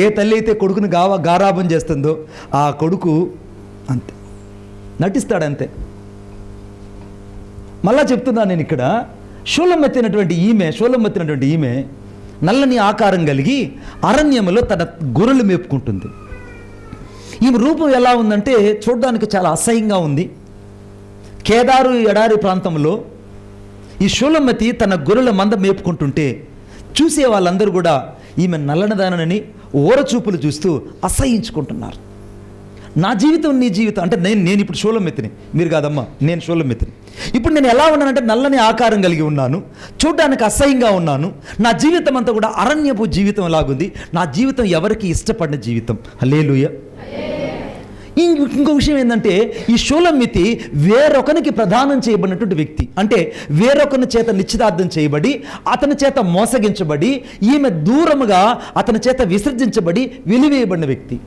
ఏ తల్లి అయితే కొడుకుని గారాబం చేస్తుందో ఆ కొడుకు అంతే నటిస్తాడు, అంతే. మళ్ళా చెప్తున్నా నేను ఇక్కడ, షూలమ్మెత్తినటువంటి ఈమె నల్లని ఆకారం కలిగి అరణ్యములో తన గొర్రెలు మేపుకుంటుంది. ఈమె రూపం ఎలా ఉందంటే చూడడానికి చాలా అసహ్యంగా ఉంది. కేదారు ఎడారి ప్రాంతంలో ఈ షూలమ్మతి తన గొర్రెల మంద మేపుకుంటుంటే చూసే వాళ్ళందరూ కూడా ఈమె నల్లనదానని ఓరచూపులు చూస్తూ అసహించుకుంటున్నారు. నా జీవితం నీ జీవితం అంటే నేను ఇప్పుడు షూలమ్మెత్తిని, మీరు కాదమ్మా, నేను షూలమ్మెత్తిని. ఇప్పుడు నేను ఎలా ఉన్నానంటే నల్లని ఆకారం కలిగి ఉన్నాను, చూడడానికి అసహ్యంగా ఉన్నాను. నా జీవితం అంతా కూడా అరణ్యపు జీవితం లాగుంది. నా జీవితం ఎవరికి ఇష్టపడిన జీవితం. హల్లెలూయా. ఇంకో విషయం ఏంటంటే, ఈ షూలమ్మితి వేరొకరికి ప్రదానం చేయబడినటువంటి వ్యక్తి. అంటే వేరొకరి చేత నిశ్చితార్థం చేయబడి, అతని చేత మోసగించబడి, ఈమె దూరముగా అతని చేత విసర్జించబడి వెలివేయబడిన వ్యక్తి.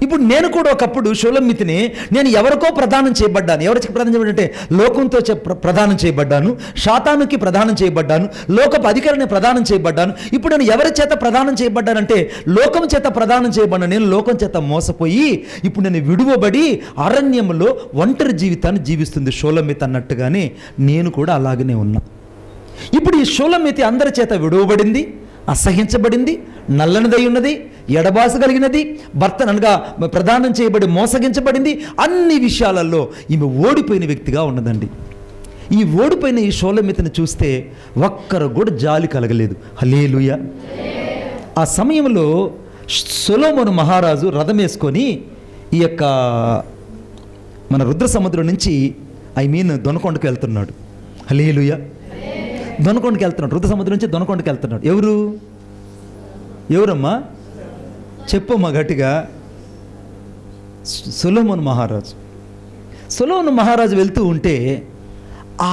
ఇప్పుడు నేను కూడా ఒకప్పుడు షూలమ్మితిని, నేను ఎవరికో ప్రదానం చేయబడ్డాను. ఎవరికి ప్రదానం చేయబడ్డంటే లోకంతో ప్రదానం చేయబడ్డాను, శాతానుకి ప్రదానం చేయబడ్డాను, లోకపు అధికారిని ప్రదానం చేయబడ్డాను. ఇప్పుడు నేను ఎవరి చేత ప్రదానం చేయబడ్డానంటే లోకం చేత ప్రదానం చేయబడ్డాను. నేను లోకం చేత మోసపోయి ఇప్పుడు నేను విడువబడి అరణ్యంలో ఒంటరి జీవితాన్ని జీవిస్తుంది షూలమ్మితి అన్నట్టుగానే నేను కూడా అలాగనే ఉన్నా. ఇప్పుడు ఈ షూలమ్మితి అందరి చేత విడువబడింది, అసహించబడింది, నల్లనిదై ఉన్నది, ఎడబాసు కలిగినది, భర్త అనగా ప్రదానం చేయబడి మోసగించబడింది. అన్ని విషయాలలో ఈమె ఓడిపోయిన వ్యక్తిగా ఉన్నదండి. ఈ ఓడిపోయిన ఈ షూలమ్మితిని చూస్తే ఒక్కరు కూడా జాలి కలగలేదు. హల్లెలూయా. ఆ సమయంలో సొలొమోను మహారాజు రథం వేసుకొని ఈ యొక్క మన రుద్ర సముద్రం నుంచి దొనకొండకు వెళ్తున్నాడు. హల్లెలూయా. దొనకొండకి వెళ్తున్నాడు, రుద్ర సముద్రం నుంచి దొనకొండకి వెళ్తున్నాడు. ఎవరమ్మా చెప్పమ్మా గట్టిగా. సొలొమోను మహారాజు వెళ్తూ ఉంటే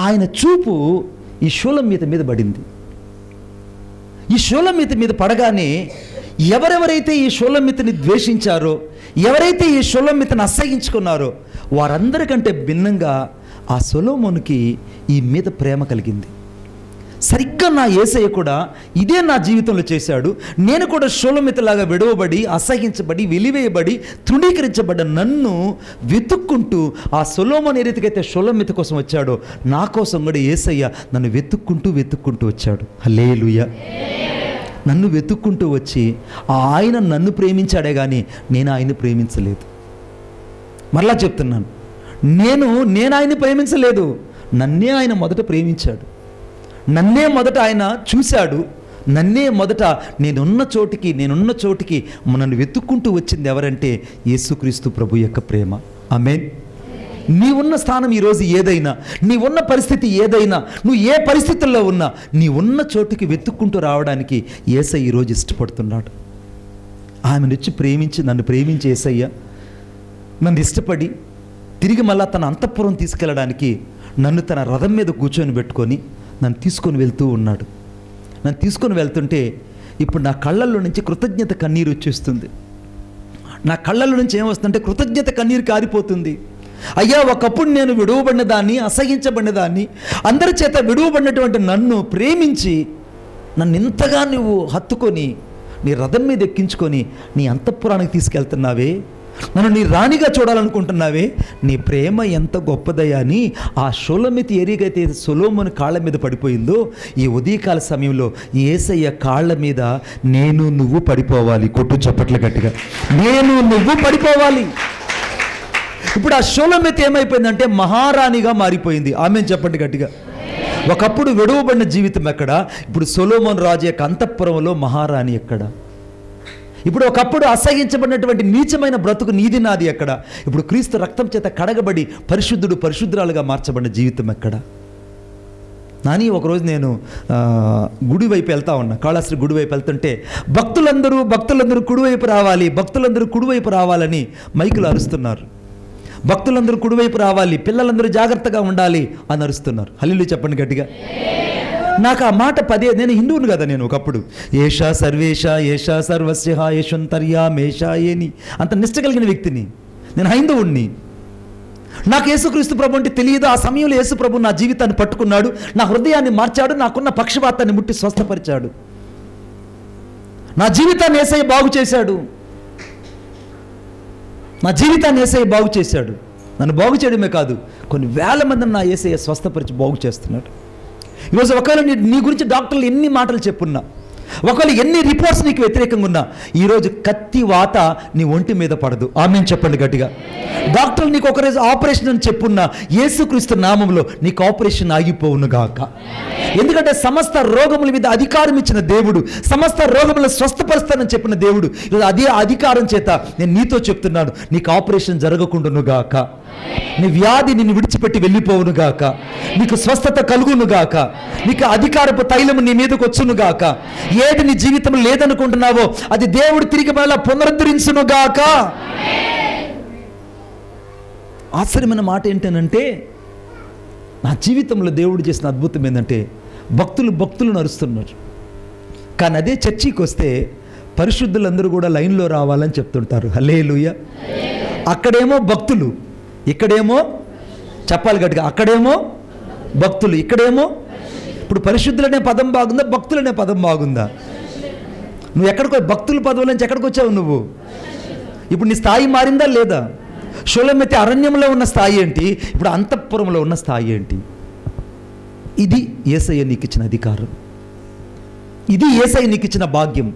ఆయన చూపు ఈ షూలమ్మితి మీద పడింది. ఈ షూలమ్మితి మీద పడగానే ఎవరెవరైతే ఈ షూలమ్మితిని ద్వేషించారో, ఎవరైతే ఈ షూలమ్మితిని అసహించుకున్నారో వారందరికంటే భిన్నంగా ఆ సొలొమోనుకి ఈ మీద ప్రేమ కలిగింది. సరిగ్గా నా యేసయ్య కూడా ఇదే నా జీవితంలో చేశాడు. నేను కూడా షూలమ్మితిలాగా విడవబడి, అసహించబడి, వెలివేయబడి, తృణీకరించబడ్డ నన్ను వెతుక్కుంటూ ఆ సొలొమోను ఏ రీతికైతే షూలమ్మితి కోసం వచ్చాడో నా కోసం కూడా యేసయ్య నన్ను వెతుక్కుంటూ వచ్చాడు. హల్లెలూయా. నన్ను వెతుక్కుంటూ వచ్చి ఆయన నన్ను ప్రేమించాడే కానీ నేను ఆయన్ని ప్రేమించలేదు. మరలా చెప్తున్నాను, నేను ఆయన్ని ప్రేమించలేదు. నన్నే ఆయన మొదట ప్రేమించాడు, నన్నే మొదట ఆయన చూశాడు, నన్నే మొదట నేనున్న చోటికి నన్ను వెతుక్కుంటూ వచ్చింది ఎవరంటే యేసుక్రీస్తు ప్రభు యొక్క ప్రేమ. ఆమేన్. నీవున్న స్థానం ఈరోజు ఏదైనా, నీవున్న పరిస్థితి ఏదైనా, నువ్వు ఏ పరిస్థితుల్లో ఉన్నా నీ ఉన్న చోటుకి వెతుక్కుంటూ రావడానికి యేసయ్య ఈరోజు ఇష్టపడుతున్నాడు. ఆమెను వచ్చి నన్ను ప్రేమించి యేసయ్య నన్ను ఇష్టపడి తిరిగి మళ్ళా తన అంతఃపురం తీసుకెళ్ళడానికి నన్ను తన రథం మీద కూర్చొని పెట్టుకొని నన్ను తీసుకొని వెళ్తూ ఉన్నాడు. నన్ను తీసుకొని వెళ్తుంటే ఇప్పుడు నా కళ్ళల్లో నుంచి కృతజ్ఞత కన్నీరు వచ్చేస్తుంది. నా కళ్ళల్లో నుంచి ఏమొస్తుందంటే కృతజ్ఞత కన్నీరు కారిపోతుంది. అయ్యా, ఒకప్పుడు నేను విడువబడిన దాన్ని, అసహించబడిన దాన్ని, అందరి చేత విడువబడినటువంటి నన్ను ప్రేమించి నన్ను ఇంతగా నువ్వు హత్తుకొని నీ రథం మీద ఎక్కించుకొని నీ అంతఃపురానికి తీసుకెళ్తున్నావే, నన్ను నీ రాణిగా చూడాలనుకుంటున్నావే, నీ ప్రేమ ఎంత గొప్పదయ్యా అని ఆ షూలమ్మితి ఏరిగైతే సొలొమోను కాళ్ళ మీద పడిపోయిందో ఈ ఉదయకాల సమయంలో యేసయ్య కాళ్ళ మీద నేను నువ్వు పడిపోవాలి. కొట్టు చప్పట్లు గట్టిగా, నేను నువ్వు పడిపోవాలి. ఇప్పుడు ఆ షూలమ్మితి ఏమైపోయిందంటే మహారాణిగా మారిపోయింది. ఆమెను చెప్పండి గట్టిగా. ఒకప్పుడు విడువబడిన జీవితం ఎక్కడ? ఇప్పుడు సొలొమోను రాజు యొక్క అంతఃపురంలో మహారాణి ఎక్కడ? ఇప్పుడు ఒకప్పుడు అసహించబడినటువంటి నీచమైన బ్రతుకు నీది నాది ఎక్కడ? ఇప్పుడు క్రీస్తు రక్తం చేత కడగబడి పరిశుద్ధుడు పరిశుద్ధురాలుగా మార్చబడిన జీవితం ఎక్కడ? నాని ఒకరోజు నేను గుడి వైపు వెళ్తా ఉన్నా, కాళాశ్రీ గుడి వైపు వెళ్తుంటే భక్తులందరూ కుడివైపు రావాలి, భక్తులందరూ కుడివైపు రావాలని మైకులు అరుస్తున్నారు. భక్తులందరూ కుడివైపు రావాలి, పిల్లలందరూ జాగ్రత్తగా ఉండాలి అని అరుస్తున్నారు. హల్లెలూయా చెప్పండి గట్టిగా. నాకు ఆ మాట నేను హిందువుని కదా, నేను ఒకప్పుడు ఏషా సర్వేష ఏషా సర్వస్య యశంతర్యామేషా ఏని అంత నిష్ట కలిగిన వ్యక్తిని, నేను హైందవుణ్ణి. నాకు యేసుక్రీస్తు ప్రభు అంటే తెలియదు. ఆ సమయంలో యేసు ప్రభు నా జీవితాన్ని పట్టుకున్నాడు, నా హృదయాన్ని మార్చాడు, నాకున్న పక్షపాతాన్ని ముట్టి స్వస్థపరిచాడు, నా జీవితాన్ని యేసయ్య బాగు చేశాడు. నా జీవితాన్ని యేసయ్య బాగు చేశాడు. నన్ను బాగు చేయడమే కాదు, కొన్ని వేల మందిని నా యేసయ్య స్వస్థపరిచి బాగు చేస్తున్నాడు. ఈరోజు ఒకవేళ నీ గురించి డాక్టర్లు ఎన్ని మాటలు చెప్పున్నా, ఒకవేళ ఎన్ని రిపోర్ట్స్ నీకు వ్యతిరేకంగా ఉన్నా, ఈరోజు కత్తి వాత నీ ఒంటి మీద పడదు. ఆమేన్ చెప్పండి గట్టిగా. డాక్టర్లు నీకు ఒకరోజు ఆపరేషన్ అని చెప్పున్నా, యేసుక్రీస్తు నామంలో నీకు ఆపరేషన్ ఆగిపోవును గాక. ఎందుకంటే సమస్త రోగముల మీద అధికారం ఇచ్చిన దేవుడు, సమస్త రోగములను స్వస్థపరుస్తానని చెప్పిన దేవుడు, ఈరోజు అదే అధికారం చేత నేను నీతో చెప్తున్నాను, నీకు ఆపరేషన్ జరగకుండాను గాక, నీ వ్యాధి నిన్ను విడిచిపెట్టి వెళ్ళిపోవును గాక, నీకు స్వస్థత కలుగును గాక, నీకు అధికారపు తైలము నీ మీదకు వచ్చును గాక. ఏది నీ జీవితం లేదనుకుంటున్నావో అది దేవుడు తిరిగి మళ్ళా పునరుద్ధరించును గాక. ఆశ్చర్యమైన మాట ఏంటనంటే, నా జీవితంలో దేవుడు చేసిన అద్భుతం ఏంటంటే, భక్తులను అరుస్తున్నారు. కానీ అదే చర్చికి వస్తే పరిశుద్ధులందరూ కూడా లైన్లో రావాలని చెప్తుంటారు. హల్లెలూయా. అక్కడేమో భక్తులు, ఇక్కడేమో చెప్పాలి గట్టిగా, అక్కడేమో భక్తులు, ఇక్కడేమో. ఇప్పుడు పరిశుద్ధులనే పదం బాగుందా, భక్తులనే పదం బాగుందా? నువ్వు ఎక్కడికో భక్తుల పదవుల నుంచి ఎక్కడికి వచ్చావు నువ్వు? ఇప్పుడు నీ స్థాయి మారిందా లేదా? షోలెమెతే అరణ్యంలో ఉన్న స్థాయి ఏంటి, ఇప్పుడు అంతఃపురంలో ఉన్న స్థాయి ఏంటి? ఇది యేసయ్య నీకు ఇచ్చిన అధికారం, ఇది యేసయ్య నీకు ఇచ్చిన భాగ్యం.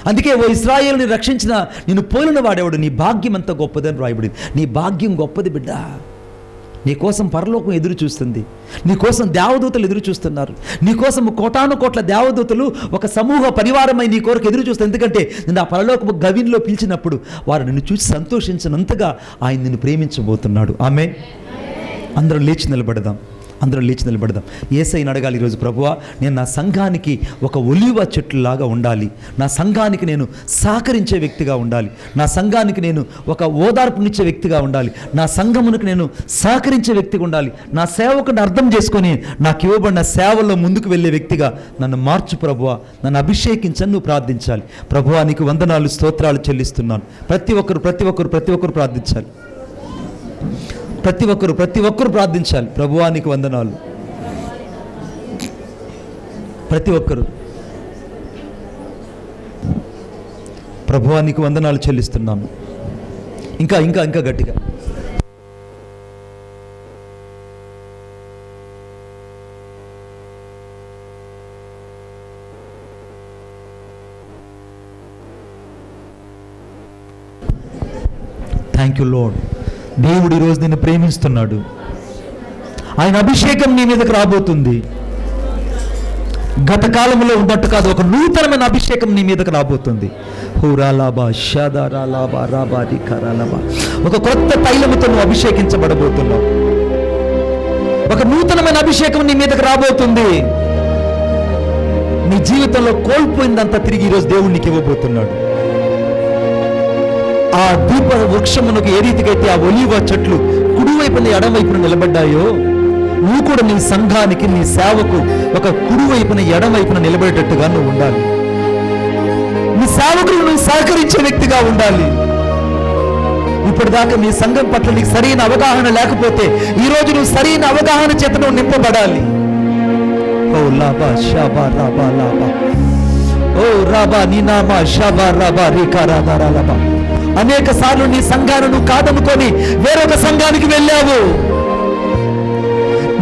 అందుకే ఓ ఇశ్రాయేలుని రక్షించిన నిన్ను పోలిన వాడేవాడు, నీ భాగ్యం ఎంత గొప్పదని రాయబడింది. నీ భాగ్యం గొప్పది బిడ్డ. నీ కోసం పరలోకం ఎదురు చూస్తుంది, నీ కోసం దేవదూతలు ఎదురు చూస్తున్నారు, నీ కోసం కోటాను కోట్ల దేవదూతలు ఒక సమూహ పరివారమై నీ కొరకు ఎదురు చూస్తారు. ఎందుకంటే నిన్ను ఆ పరలోకపు గవిన్లో పిలిచినప్పుడు వారు నిన్ను చూసి సంతోషించినంతగా ఆయన నిన్ను ప్రేమించబోతున్నాడు. ఆమేన్. అందరూ లేచి నిలబడదాం, అందరం లేచి నిలబడదాం. యేసయ్యని అడగాలి ఈరోజు, ప్రభువా నేను నా సంఘానికి ఒక ఒలీవ చెట్టులాగా ఉండాలి, నా సంఘానికి నేను సహకరించే వ్యక్తిగా ఉండాలి, నా సంఘానికి నేను ఒక ఓదార్పునిచ్చే వ్యక్తిగా ఉండాలి, నా సంఘమునికి నేను సహకరించే వ్యక్తిగా ఉండాలి, నా సేవకుని అర్థం చేసుకొని నాకు ఇవ్వబడిన సేవల్లో ముందుకు వెళ్ళే వ్యక్తిగా నన్ను మార్చు ప్రభువా, నన్ను అభిషేకించని నువ్వు ప్రార్థించాలి. ప్రభువా నీకు వందనాలు స్తోత్రాలు చెల్లిస్తున్నాను. ప్రతి ఒక్కరు ప్రార్థించాలి. ప్రతి ఒక్కరు ప్రార్థించాలి. ప్రభువా నీకు వందనాలు. ప్రతి ఒక్కరు ప్రభువా నీకు వందనాలు చెల్లిస్తున్నాము. ఇంకా ఇంకా ఇంకా గట్టిగా థ్యాంక్ యూ లార్డ్. దేవుడు ఈరోజు నిన్ను ప్రేమిస్తున్నాడు. ఆయన అభిషేకం నీ మీదకి రాబోతుంది. గత కాలంలో ఉన్నట్టు కాదు, ఒక నూతనమైన అభిషేకం నీ మీదకి రాబోతుంది. ఒక కొత్త తైలముతో నువ్వు అభిషేకించబడబోతున్నావు. ఒక నూతనమైన అభిషేకం నీ మీదకి రాబోతుంది. నీ జీవితంలో కోల్పోయిందంతా తిరిగి ఈరోజు దేవుడు నీకు ఇవ్వబోతున్నాడు. ఆ దీప వృక్షమునకు ఏ రీతికైతే ఆ ఒలీవ చెట్లు కుడివైపున ఎడమవైపున నిలబడ్డాయో, నువ్వు కూడా నీ సంఘానికి, నీ సేవకు ఒక కుడివైపున ఎడమవైపున నిలబడేటట్టుగా నువ్వు ఉండాలి. నీ సేవకులు నువ్వు సహకరించే వ్యక్తిగా ఉండాలి. ఇప్పటిదాకా నీ సంఘం పట్ల నీకు సరైన అవగాహన లేకపోతే ఈరోజు నువ్వు సరైన అవగాహన చేత నువ్వు నింపబడాలి. ఓ లాబా షాబా రాబా లాబా, ఓ రాబా నీనామా షాబా రాబా రీకా రాబా రాబా. అనేక సార్లు నీ సంఘాన్ని నువ్వు కాదనుకొని వేరొక సంఘానికి వెళ్ళావు.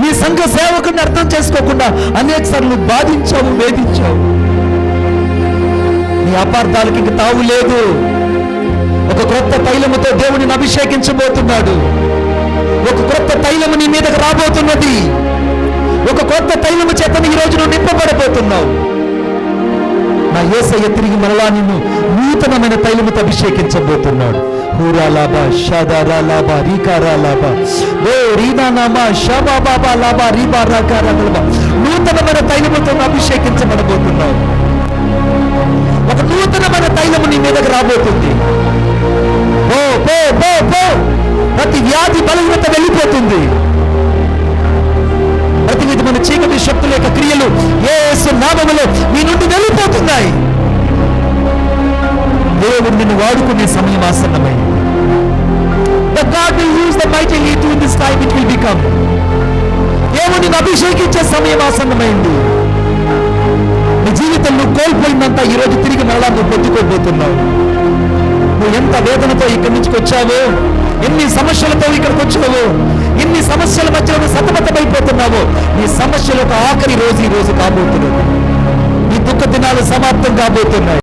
నీ సంఘ సేవకుని అర్థం చేసుకోకుండా అనేక సార్లు బాధించావు, వేధించావు. నీ అపార్థాలకి ఇంక తావు లేదు. ఒక క్రొత్త తైలముతో దేవుడిని అభిషేకించబోతున్నాడు. ఒక క్రొత్త తైలము నీ మీదకి రాబోతున్నది. ఒక కొత్త తైలము చేతను ఈ రోజు నువ్వు నింపబడబోతున్నావు. నా యేసయ్య తిరిగి మరలా నిన్ను నూతనమైన తైలముతో అభిషేకించబోతున్నాడు. హూరాలాబా షాదారాలాబా రీకారాలాబా దో రీనానామా షాబాబాబా లాబా రీబా రాకారాలాబా నూతనమైన తైలముతో అభిషేకించబడబోతున్నావు. ఒక నూతనమైన తైలము నీ మీదకి రాబోతుంది. ఓ పో పో పో, ప్రతి వ్యాధి బలహీనత వెళ్ళిపోతుంది. ప్రతి విధమైన చీకటి శక్తుల యొక్క క్రియలు యేసు నామములో నీ నుండి వెళ్ళిపోతున్నాయి. దేవుడు నిన్ను వాడుకునే సమయం ఆసన్నమైంది. The God will use the mightily to this time it will become. దేవుడు నిన్ను అభిషేకించే సమయం ఆసన్నమైంది. నీ జీవితంలో కోల్పోయిందంతా ఈ రోజు తిరిగి మరలా నువ్వు పొందుకోబోతున్నావు. నువ్వు ఎంత వేదనతో ఇక్కడి నుంచి వచ్చావో, ఎన్ని సమస్యలతో ఇక్కడికి వచ్చావో, ఎన్ని సమస్యల మధ్య నువ్వు సతమతమైపోతున్నావో, నీ సమస్యల ఆఖరి రోజు ఈ రోజు కాబోతున్నది. నీ దుఃఖ దినాలు సమాప్తం కాబోతున్నాయి.